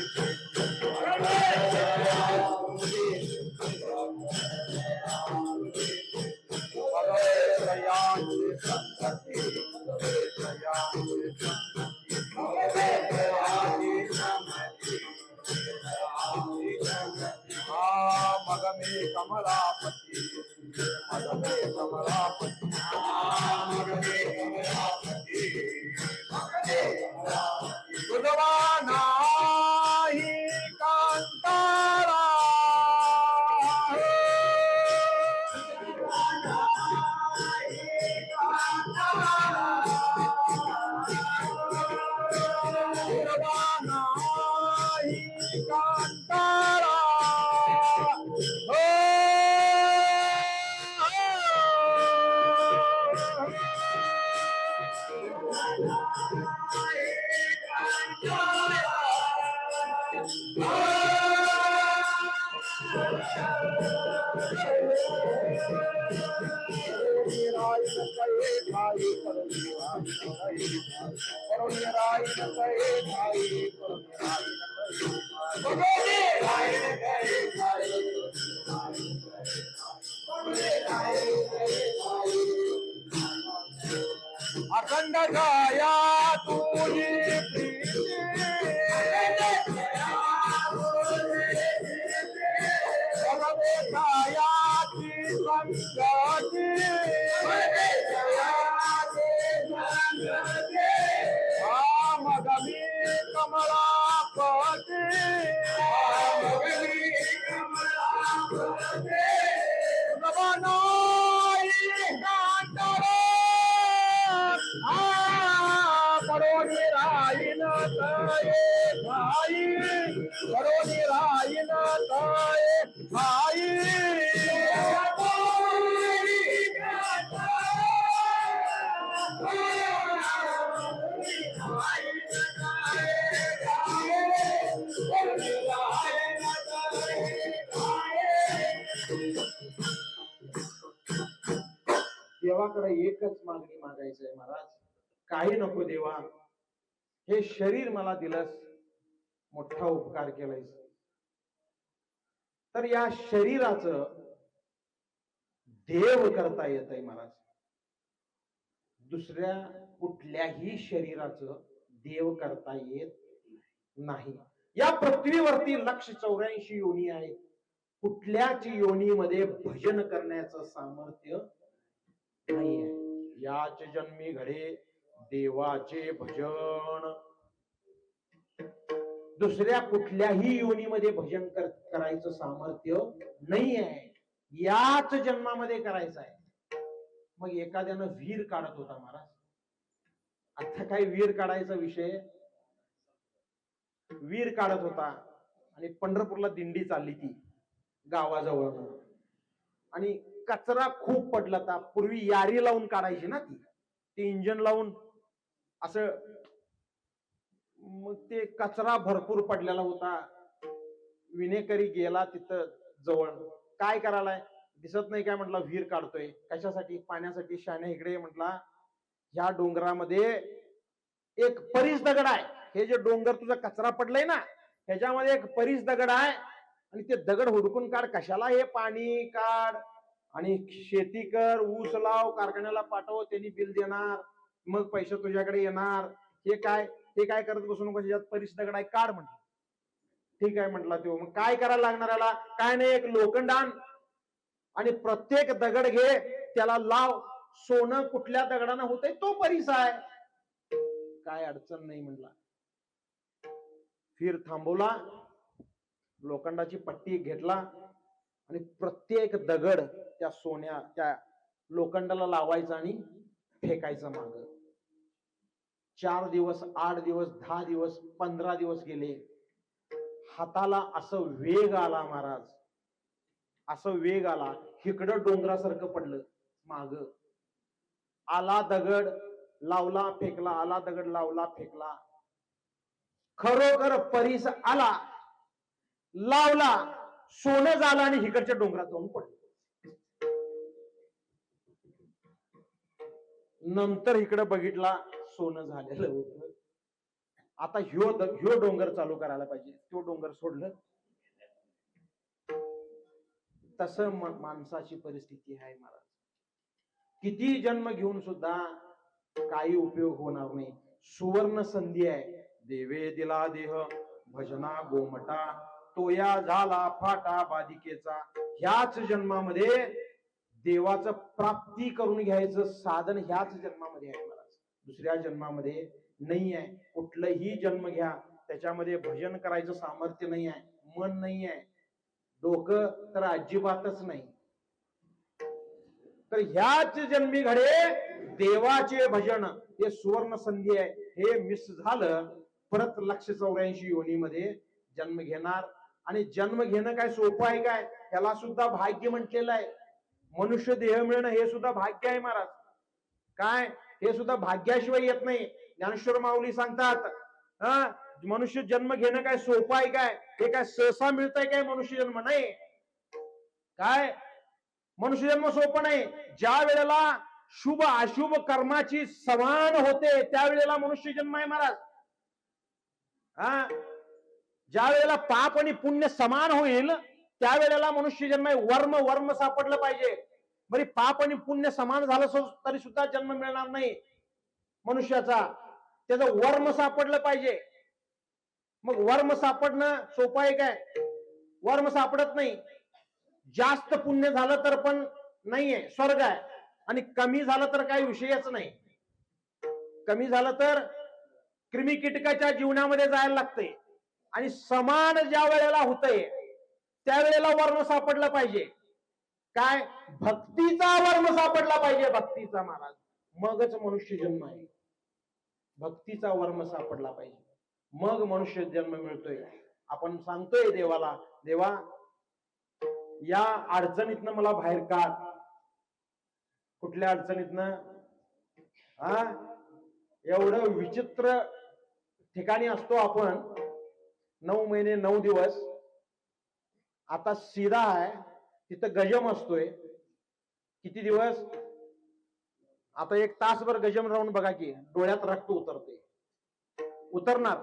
A: मग मे कमलापती, मग मे कमलापती, मग मे कमलापती, मग मे कमलापती. तुझवा नाही कान करुणी राई न कहे भाई, करुणी राई न कहे भाई, अखंड गाया तुझी प्रीती, छायाची संगती, मग मी कमलापती, करोनी राहीन तये भाई, करोनी राहीन तये भाई, देवाकडे एकच मागणी मागायचंय महाराज, काही नको देवा, हे शरीर मला दिलंस, मोठा उपकार केलायस, तर या शरीराचं देव करता येतंय महाराज, दुसऱ्या कुठल्याही शरीराचं देव करता येत नाही. या पृथ्वीवरती 184 योनी आहेत, कुठल्याच योनीमध्ये भजन करण्याचं सामर्थ्य नाहीये. याच जन्मी घडे देवाचे भजन, दुसऱ्या कुठल्याही योनीमध्ये भजन करायचं सामर्थ्य नाही आहे, याच जन्मामध्ये करायचं आहे. मग एखाद्यानं वीर काढत होता महाराज, आता काय वीर काढायचा विषय, वीर काढत होता आणि पंढरपूरला दिंडी चालली ती गावाजवळ, आणि कचरा खूप पडला होता. पूर्वी यारी लावून काढायची ना ती इंजन लावून असं, मग ते कचरा भरपूर पडलेला होता. विनेकरी गेला तिथं जवळ, काय करायलाय दिसत नाही काय, म्हटलं विहीर काढतोय कशासाठी, पाण्यासाठी. शाने इकडे म्हटला, ह्या डोंगरामध्ये एक परीस दगड आहे, हे जे डोंगर तुझा कचरा पडलाय ना ह्याच्यामध्ये एक परीस दगड आहे, आणि ते दगड हुडकून काढ, कशाला हे पाणी काढ आणि शेती कर, ऊस लाव, कारखान्याला पाठव, त्यांनी बिल देणार, मग पैसे तुझ्याकडे येणार. हे काय करत बसू नको, त्याच्यात परीस दगड आहे, काढ म्हटलं. ठीक आहे म्हटला तो. मग काय करायला लागणार याला, काय नाही, एक लोखंड आण आणि प्रत्येक दगड घे, त्याला लाव, सोनं कुठल्या दगडानं होतंय तो परीस आहे, काय अडचण नाही म्हटला. फिर थांबवला, लोखंडाची पट्टी घेतला आणि प्रत्येक दगड त्या सोन्या त्या लोखंडाला लावायचा आणि फेकायचं माग. 4 दिवस, 8 दिवस, 10 दिवस, 15 दिवस गेले. हाताला असं वेग आला महाराज, असं वेग आला, इकडं डोंगरासारखं पडलं माग. आला दगड लावला फेकला, आला दगड लावला फेकला, खरोखर परीस आला, लावला, सोनं झालं आणि इकडच्या डोंगरात जाऊन पडलं. नंतर इकडे बघितला, सोनं झालेलं होतं. आता ह्यो डोंगर चालू करायला पाहिजे, तो डोंगर सोडलं. तसं माणसाची परिस्थिती आहे महाराज. किती जन्म घेऊन सुद्धा काही उपयोग होणार नाही. सुवर्ण संधी आहे, देवे दिला देह भजना गोमटा, तोया झाला फाटा बाधिकेचा. ह्याच जन्मामध्ये देवाचं प्राप्ती करून घ्यायचं साधन ह्याच जन्मामध्ये आहे महाराज, दुसऱ्या जन्मामध्ये नाही आहे. कुठलंही जन्म घ्या, त्याच्यामध्ये भजन करायचं सामर्थ्य नाही आहे, मन नाही आहे, डोकं तर अजिबातच नाही. तर ह्याच जन्मी घडे देवाचे भजन, हे सुवर्ण संधी आहे. हे मिस झालं, परत 184 योनीमध्ये जन्म घेणार. आणि जन्म घेणं काय सोपं आहे काय, ह्याला सुद्धा भाग्य म्हटलेलं आहे. मनुष्य देह मिळणं हे सुद्धा भाग्य आहे महाराज. काय, हे सुद्धा भाग्याशिवाय येत नाही. ज्ञानेश्वर माऊली सांगतात, मनुष्य जन्म घेणं काय सोपं आहे काय, हे काय सहसा मिळतंय काय मनुष्य जन्म, नाही. काय मनुष्य जन्म सोपं नाही. ज्या वेळेला शुभ अशुभ कर्माची समान होते त्यावेळेला मनुष्य जन्म आहे महाराज. हा, ज्या वेळेला पाप आणि पुण्य समान होईल त्यावेळेला मनुष्य जन्म आहे. वर्म वर्म सापडलं पाहिजे. बरी पाप आणि पुण्य समान झालं तरी सुद्धा जन्म मिळणार नाही मनुष्याचा. त्याचं वर्म सापडलं पाहिजे. मग वर्म सापडणं सोपं आहे काय? वर्म सापडत नाही. जास्त पुण्य झालं तर पण नाहीये, स्वर्ग आहे. आणि कमी झालं तर काही विषयच नाही. कमी झालं तर कृमी कीटकाच्या जीवनामध्ये जायला लागते. आणि समान ज्या वेळेला होतंय त्यावेळेला वर्म सापडलं पाहिजे. काय? भक्तीचा वर्म सापडला पाहिजे. भक्तीचा महाराज, मगच मनुष्य जन्म आहे. भक्तीचा वर्म सापडला पाहिजे, मग मनुष्य जन्म मिळतोय. आपण सांगतोय देवाला, देवा या अडचणीतनं मला बाहेर काढ. कुठल्या अडचणीतनं? हा, एवढं विचित्र ठिकाणी असतो आपण. 9 महिने 9 दिवस. आता सीधा आहे तिथं गजम असतोय. किती दिवस? आता 1 तासभर गजम राहून बघा की डोळ्यात रक्त उतरते. उतरणार.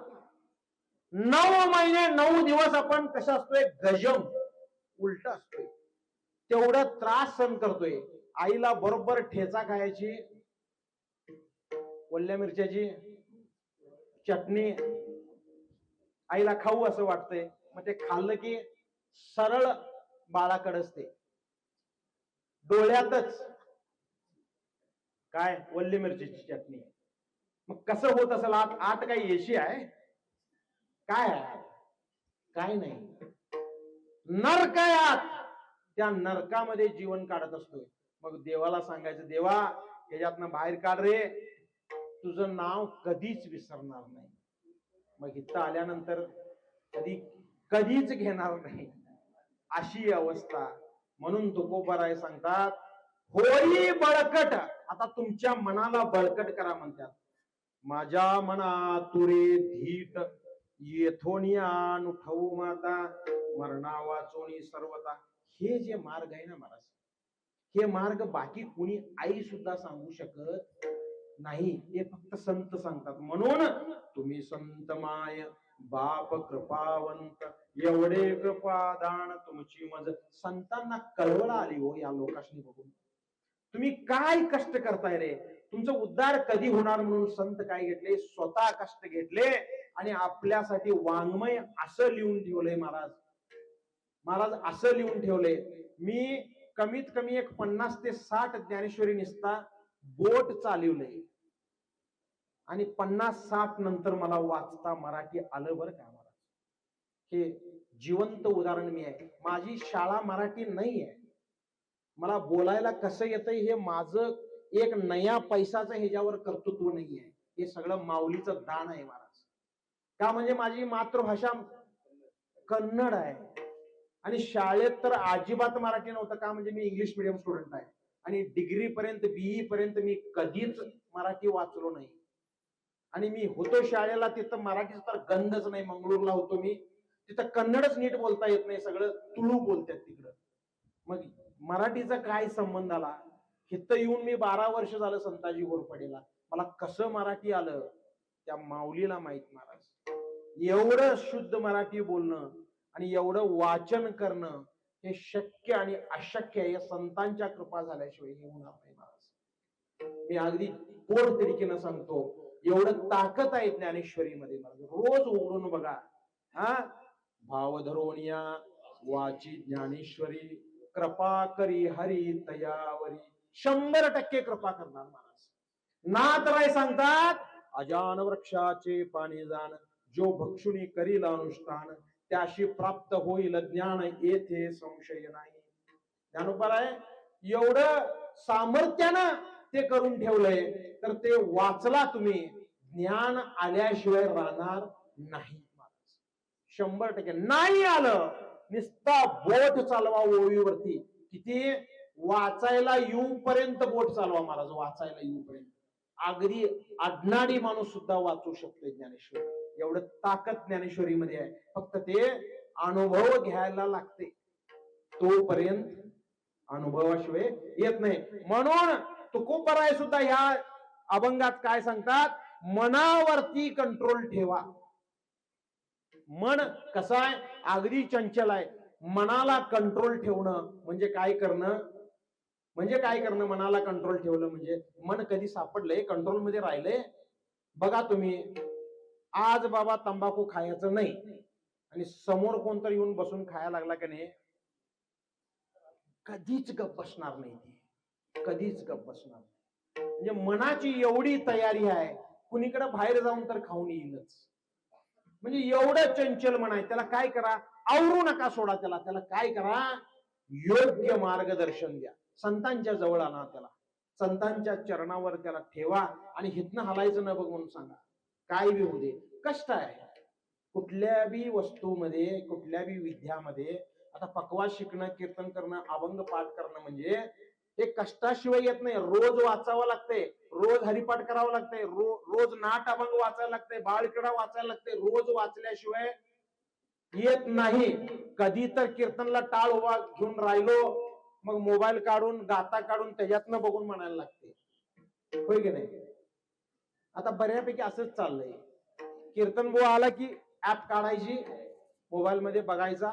A: 9 महिने 9 दिवस आपण कसं असतोय? गजम, उलट असतोय. तेवढं त्रास सहन करतोय. आईला बरोबर ठेचा खायची, ओल्या मिरच्याची चटणी आईला खाऊ असं वाटतंय. मग ते खाल्लं की सरळ बाळाकडेच ते डोळ्यातच काय? ओल्या मिरच्याची चटणी. मग कसं होत असेल? आत काही एशी आहे काय? काय नाही. नरक आहे आत. त्या नरकामध्ये जीवन काढत असतोय. मग देवाला सांगायचं, देवा ह्याच्यातनं बाहेर काढ रे, तुझं नाव कधीच विसरणार नाही. मग इथं आल्यानंतर कधीच घेणार नाही, अशी अवस्था. म्हणून तुकोबाराय सांगतात, होई बळकट. आता तुमच्या मनाला बळकट करा म्हणतात. माझ्या मना तुरे धीट येथोनिया नुठवू माता मरणा वाचोनी सर्वता. हे जे मार्ग आहे ना महाराज, हे मार्ग बाकी कुणी आई सुद्धा सांगू शकत नाही. हे फक्त संत सांगतात. म्हणून तुम्ही संत माय बाप कृपावंत, एवढे कृपादान तुमची मज. संतांना कळवळ आली हो या लोकांनी बघून. तुम्ही काय कष्ट करताय रे, तुमचं उद्धार कधी होणार म्हणून संत काय घेतले? स्वतः कष्ट घेतले आणि आपल्यासाठी वाङ्मय असं लिहून ठेवलंय महाराज. महाराज असं लिहून ठेवलंय. मी कमीत कमी 50 ते 60 ज्ञानेश्वरी निसता बोट चालवलंय आणि 50-60 नंतर मला वाचता मराठी आलं बरं का महाराज. हे जिवंत उदाहरण मी आहे. माझी शाळा मराठी नाही आहे. मला बोलायला कसं येतंय हे माझं एक नया पैशाचं ह्याच्यावर कर्तृत्व नाही आहे. हे सगळं माऊलीचं दान आहे महाराज. का? म्हणजे माझी मातृभाषा कन्नड आहे. आणि शाळेत तर अजिबात मराठी नव्हतं. का? म्हणजे मी इंग्लिश मीडियम स्टुडंट आहे. आणि डिग्री पर्यंत, बीई पर्यंत मी कधीच मराठी वाचलो नाही. आणि मी होतो शाळेला तिथं मराठीचा तर गंधच नाही. मंगळूरला होतो मी, तिथं कन्नडच नीट बोलता येत नाही, सगळं तुळू बोलतात तिकडं. मग मराठीचा काय संबंध आला? इथं येऊन मी 12 वर्ष झालं संताजी घोरपडेला. मला कसं मराठी आलं त्या माऊलीला माहित महाराज. एवढं शुद्ध मराठी बोलणं आणि एवढं वाचन करणं हे शक्य आणि अशक्य आहे. या संतांच्या कृपा झाल्याशिवाय हे होणार नाही महाराज. मी अगदी पोट तिडकीनं सांगतो, एवढं ताकद आहे ज्ञानेश्वरीमध्ये. रोज उघडून बघा. हा, भाव धरोनिया वाची ज्ञानेश्वरी, कृपा करी हरी तयावरी. 100% कृपा करणार महाराज. नाथराय सांगतात, अजान वृक्षाचे पाणी जाण, जो भक्षुनी करील अनुष्ठान, त्याशी प्राप्त होईल ज्ञान, येथे संशय नाही. ज्ञानोबाराय एवढं सामर्थ्यानं ते करून ठेवलंय, तर ते वाचला तुम्ही, ज्ञान आल्याशिवाय राहणार नाही महाराज. 100% नाही आलं, नुसता बोट चालवा ओळीवरती. किती? वाचायला येऊपर्यंत बोट चालवा महाराज. वाचायला येऊपर्यंत अगदी अडणारी माणूस सुद्धा वाचू शकतो ज्ञानेश्वरी. एवढं ताकद ज्ञानेश्वरीमध्ये आहे. फक्त ते अनुभव घ्यायला लागते. तोपर्यंत अनुभवाशिवाय येत नाही. म्हणून तुकोबराय सुद्धा ह्या अभंगात काय सांगतात, मनावरती कंट्रोल ठेवा. मन कसं आहे, अगदी चंचल आहे. मनाला कंट्रोल ठेवणं म्हणजे काय करणं, मनाला कंट्रोल ठेवलं म्हणजे मन कधी सापडलंय, कंट्रोल मध्ये राहिलंय. बघा तुम्ही, आज बाबा तंबाखू खायचं नाही आणि समोर कोणतरी येऊन बसून खायला लागला की नाही, कधीच गप बसणार नाही ती, कधीच गप बसणार नाही. म्हणजे मनाची एवढी तयारी आहे, कुणीकडे बाहेर जाऊन तर खाऊन येईलच. म्हणजे एवढं चंचल मन आहे. त्याला काय करा, आवरू नका, सोडा त्याला. त्याला काय करा, योग्य मार्गदर्शन द्या, संतांच्या जवळ आणा त्याला, संतांच्या चरणावर त्याला ठेवा आणि हितनं हलायचं न बघ म्हणून सांगा. काय बी होऊ दे, कष्ट आहे कुठल्या बी वस्तूमध्ये, कुठल्या बी विद्यामध्ये. आता पकवास शिकणं, कीर्तन करणं, अभंग पाठ करणं म्हणजे हे कष्टाशिवाय येत नाही. रोज वाचावं लागते, रोज हरिपाठ करावं लागते, रोज नाट अभंग वाचायला लागते, बाळकडा वाचायला लागते. रोज वाचल्याशिवाय येत नाही. कधी तर कीर्तनला टाळ उभा घेऊन राहिलो, मग मोबाईल काढून, गाता काढून त्याच्यातनं बघून म्हणायला लागते, होय की नाही. आता बऱ्यापैकी असंच चाललंय. कीर्तन बुवा आला की ऍप काढायची, मोबाईल मध्ये बघायचा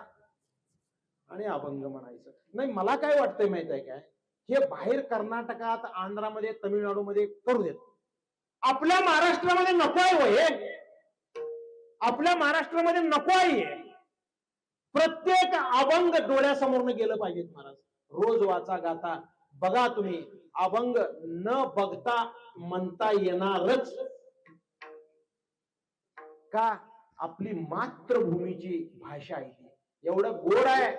A: आणि अभंग म्हणायचं. नाही, मला काय वाटतंय माहित आहे काय, हे बाहेर कर्नाटकात, आंध्रामध्ये, तमिळनाडूमध्ये करू देत. आपल्या महाराष्ट्रामध्ये नको आहे वय, आपल्या महाराष्ट्रामध्ये नको आहे. प्रत्येक अभंग डोळ्यासमोरनं गेलं पाहिजेत महाराज. रोज वाचा, गाता. बघा तुम्ही, अभंग न बघता म्हणता येणारच का, आपली मातृभूमीची भाषा आहे ती एवढं गोड आहे.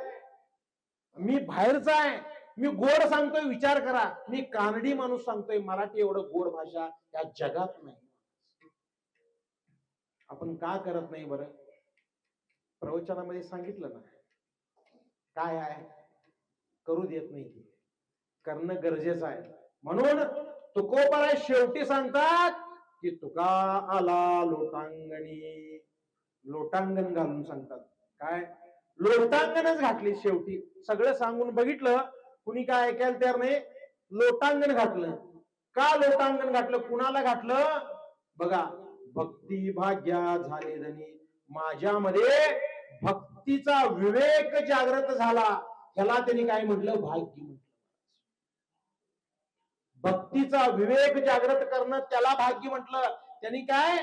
A: मी बाहेरचा आहे, मी गोड सांगतोय, विचार करा. मी कानडी माणूस सांगतोय, मराठी एवढं गोड भाषा या जगात नाही. आपण का करत नाही बरं? प्रवचनामध्ये सांगितलं ना काय आहे, करू देत नाही. करणं गरजेचं आहे. म्हणून तुकोबराय शेवटी सांगतात की तुका आला लोटांगणी, लोटांगण घालून सांगतात. काय लोटांगणच घातली शेवटी. सगळं सांगून बघितलं, कुणी काय ऐकायला तयार नाही. लोटांगण घातलं. का लोटांगण घातलं, कुणाला घातलं? बघा, भक्ती भाग्या झाले धनी, माझ्यामध्ये भक्तीचा विवेक जागृत झाला. ह्याला त्यांनी काय म्हटलं, भाग्य म्हटलं. भक्तीचा विवेक जागृत करणं त्याला भाग्य म्हटलं. त्यांनी काय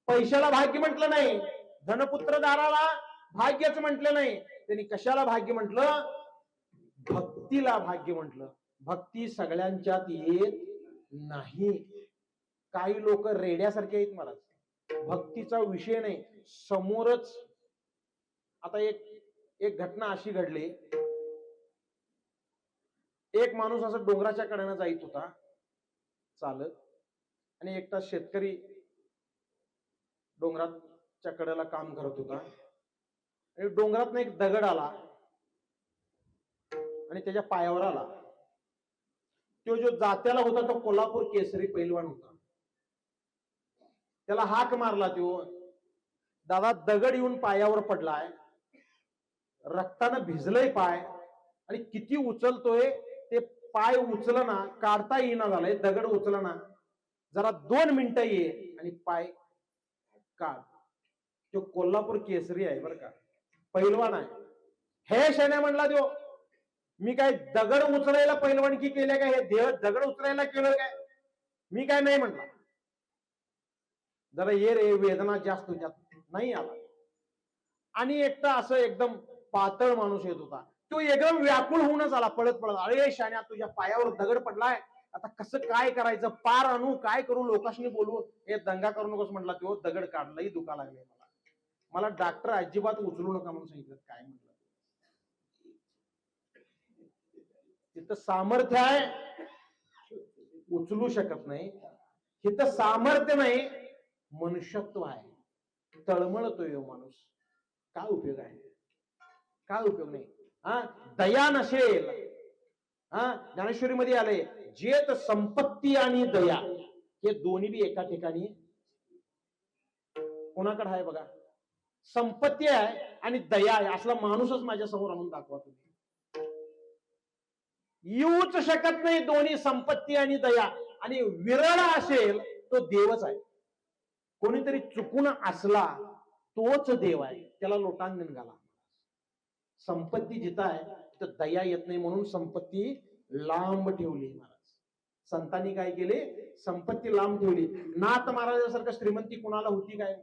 A: पैशाला भाग्य म्हटलं नाही, धनपुत्र दाराला भाग्यच म्हटलं नाही. त्यांनी कशाला भाग्य म्हटलं, भक्तीला भाग्य म्हटलं. भक्ती सगळ्यांच्यात येत नाही. काही लोक रेड्यासारखे आहेत महाराज, भक्तीचा विषय नाही समोरच. आता एक घटना अशी घडली, एक माणूस असं डोंगराच्या कडेनं जाईत होता चालत, आणि एकटा शेतकरी डोंगराच्या कडेला काम करत होता, आणि डोंगरातनं एक दगड आला आणि त्याच्या पायावर आला. तो जो जात्याला होता तो कोल्हापूर केसरी पैलवान होता. त्याला हाक मारला, तो दादा दगड येऊन पायावर पडलाय, रक्तानं भिजलंय पाय, आणि किती उचलतोय ते पाय उचलना, काढता येईना झालंय, दगड उचलना, जरा 2 मिनिटं ये आणि पाय काढ. तो कोल्हापूर केसरी आहे बरं का, पैलवान आहे. हे शेण्या म्हणला तो, मी काय दगड उचलायला पैलवानकी केल्या काय, हे देह दगड उचलायला केलं काय, मी काय नाही म्हणला. जरा ये रे, वेदना जास्त होत्यात, नाही आला. आणि एकटा असं एकदम पातळ माणूस येत होता, तो एकदम व्याकुळ होऊनच आला पळत पळत. अरे शाण्या, तुझ्या पायावर दगड पडलाय, आता कसं काय करायचं, पार आणू, काय करू, लोकांनी बोलवू. हे दंगा करू नकोस म्हटला. तो दगड काढलाही, दुखा लागले मला डॉक्टर अजिबात उचलू नका म्हणून सांगितलं. काय म्हटलं, तिथं सामर्थ्य आहे, उचलू शकत नाही. तिथं सामर्थ्य नाही, मनुष्यत्व आहे. तळमळतोय माणूस, काय उपयोग आहे, काय उपयोग नाही. दया नसेल, ज्ञानेश्वरी मध्ये आले, जेत संपत्ती आणि दया, हे दोन्ही बी एका ठिकाणी कोणाकडे आहे बघा. संपत्ती आहे आणि दया आहे, असला माणूसच माझ्या समोर आणून दाखवा तुम्ही. येऊच शकत नाही दोन्ही संपत्ती आणि दया. आणि विरळ असेल तो देवच आहे. कोणीतरी चुकून असला तोच देव आहे, त्याला लोटांगण घाला. संपत्ती जिथं आहे तिथं दया येत नाही, म्हणून संपत्ती लांब ठेवली महाराज. संतांनी काय केले, संपत्ती लांब ठेवली. नाथ महाराजासारखं श्रीमंती कुणाला होती काय?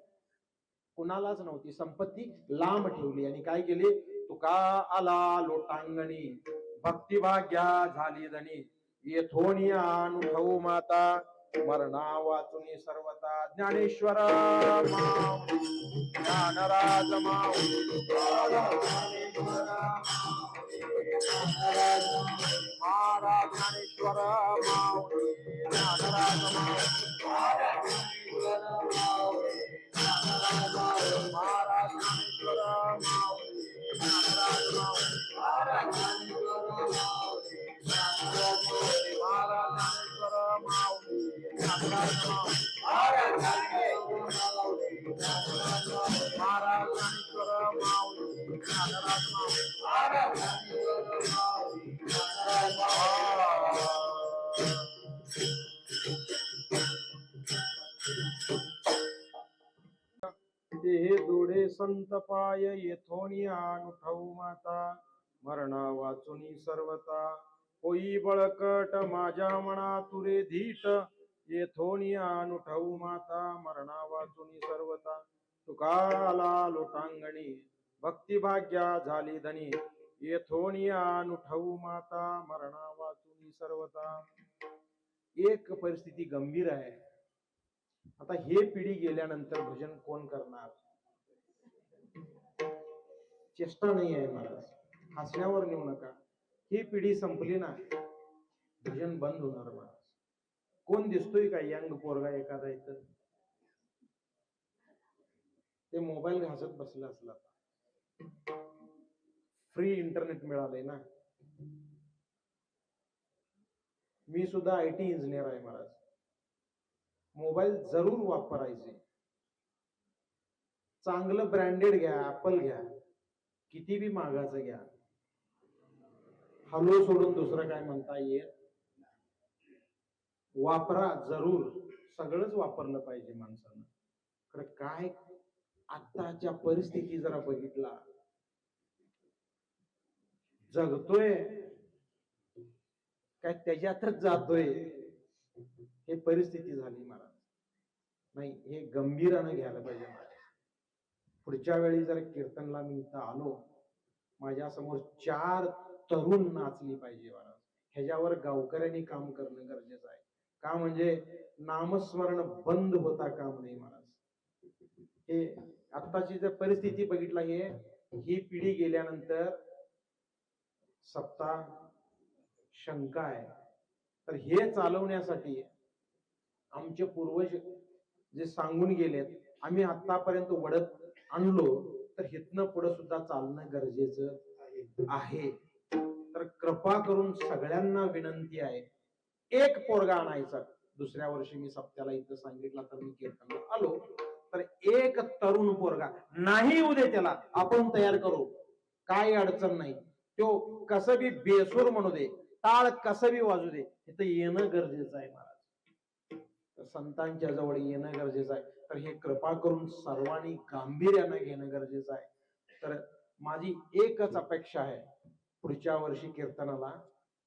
A: कुणालाच नव्हती. संपत्ती लांब ठेवली आणि काय केले, तुका आला लोटांगणी भक्तिभाग्या झाली धनी येथोनिया अनुभव माता मरणा वाचुनी सर्वता ज्ञानेश्वर माऊली ज्ञानराज माऊली महाराज ज्ञानेश्वर माऊली ज्ञानराज माऊली महाराज ज्ञानेश्वर माऊली ज्ञानराज माऊली महाराज ज्ञानेश्वर माऊली ज्ञानराज माऊली महाराज ज्ञानेश्वर माऊली ज्ञानराज माऊली महाराज ज्ञानेश्वर माऊली ज्ञानराज माऊली महाराज ज्ञानेश्वर माऊली ज्ञानराज माऊली महाराज ज्ञानेश्वर माऊली ज्ञानराज माऊली महाराज ज्ञानेश्वर माऊली ज्ञानराज ते दोडे संत पाय येथोनी अनुठव माता मरणा वाचुनी सर्वता होई बळकट माझ्या मना तुरे धीट येथोनी अनुठव माता मरणा वाचुनी सर्वता तुका आला लोटांगणी भक्तिभाग्या झाली धनी येथोनी अनुठव माता मरणा वाचुनी सर्वता. एक परिस्थिती गंभीर आहे. आता हे पिढी गेल्यानंतर भजन कोण करणार? चेष्टा नाही आहे महाराज, हसण्यावर नेऊ नका. ही पिढी संपली ना, भजन बंद होणार महाराज. कोण दिसतोय का यंग पोरगा एखादा इथं? ते मोबाईल घासत बसला असला. फ्री इंटरनेट मिळालंय ना. मी सुद्धा IT इंजिनियर आहे महाराज. मोबाईल जरूर वापरायचे. चांगलं ब्रँडेड घ्या, ऍपल घ्या, किती बी मागाचं घ्या. हॅलो सोडून दुसरं काय म्हणता येत? वापरा जरूर. सगळंच वापरलं पाहिजे माणसानं. खरं काय आताच्या परिस्थिती जरा बघितला, जगतोय काय त्याच्यातच जातोय, हे परिस्थिती झाली महाराज. नाही, हे गंभीरानं घ्यायला पाहिजे महाराज. पुढच्या वेळी जर कीर्तनला मी इथं आलो, माझ्या समोर 4 तरुण नाचली पाहिजे महाराज. ह्याच्यावर गावकऱ्यांनी काम करणं गरजेचं आहे. का म्हणजे नामस्मरण बंद होता काम नाही महाराज. हे आत्ताची जर परिस्थिती बघितला, ही पिढी गेल्यानंतर सप्ताह शंका आहे. तर हे चालवण्यासाठी आमचे पूर्वज जे सांगून गेलेत, आम्ही आतापर्यंत वडत आणलो, तर हितनं पुढे सुद्धा चालणं गरजेचं आहे. तर कृपा करून सगळ्यांना विनंती आहे, एक पोरगा आणायचा. दुसऱ्या वर्षी मी सप्त्याला इथं सांगितलं, तर मी कीर्तनला आलो तर एक तरुण पोरगा नाही उद्या त्याला आपण तयार करू, काय अडचण नाही. तो कसं बी बेसूर म्हणू दे, टाळ कसं बी वाजू दे, इथं येणं गरजेचं आहे महाराज. तर संतांच्या जवळ येणं गरजेचं आहे. तर हे कृपा करून सर्वांनी गांभीर्यानं घेणं गरजेचं आहे. तर माझी एकच अपेक्षा आहे, पुढच्या वर्षी कीर्तनाला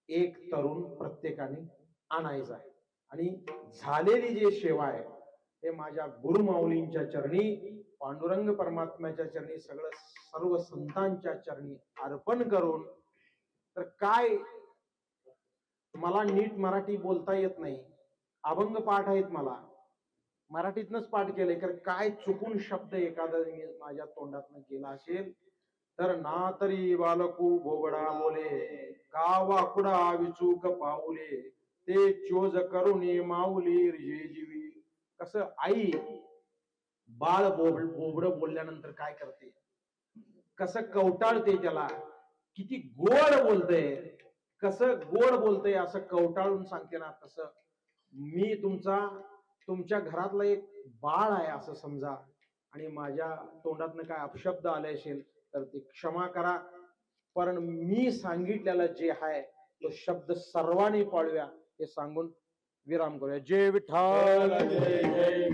A: एक तरुण प्रत्येकाने आणायचा आहे. आणि झालेली जी सेवा आहे ते माझ्या गुरुमाऊलींच्या चरणी, पांडुरंग परमात्म्याच्या चरणी, सर्व संतांच्या चरणी अर्पण करून. तर काय, मला नीट मराठी बोलता येत नाही, अभंग पाठ आहेत मला, मराठीतनच पाठ केले. तर काय चुकून शब्द एखादा मी माझ्या तोंडातनं केला असेल तर ना तरी बालकू बोबडा बोले, का वाकुडा विचूक पाऊले, ते चोज करुणी माऊली रिजे जीवी. कसं आई बाळ बोबड बोलल्यानंतर काय करते, कसं कवटाळते, त्याला किती गोड बोलतय, कसं गोड बोलतय असं कवटाळून सांगते ना, तसं मी तुमच्या घरातला एक बाळ आहे असं समजा. आणि माझ्या तोंडातनं काय अपशब्द आले असेल तर ते क्षमा करा. पण मी सांगितलेलं जे आहे तो शब्द सर्वांनी पाळूया हे सांगून विराम करूया. जय विठ्ठल.
B: जय जय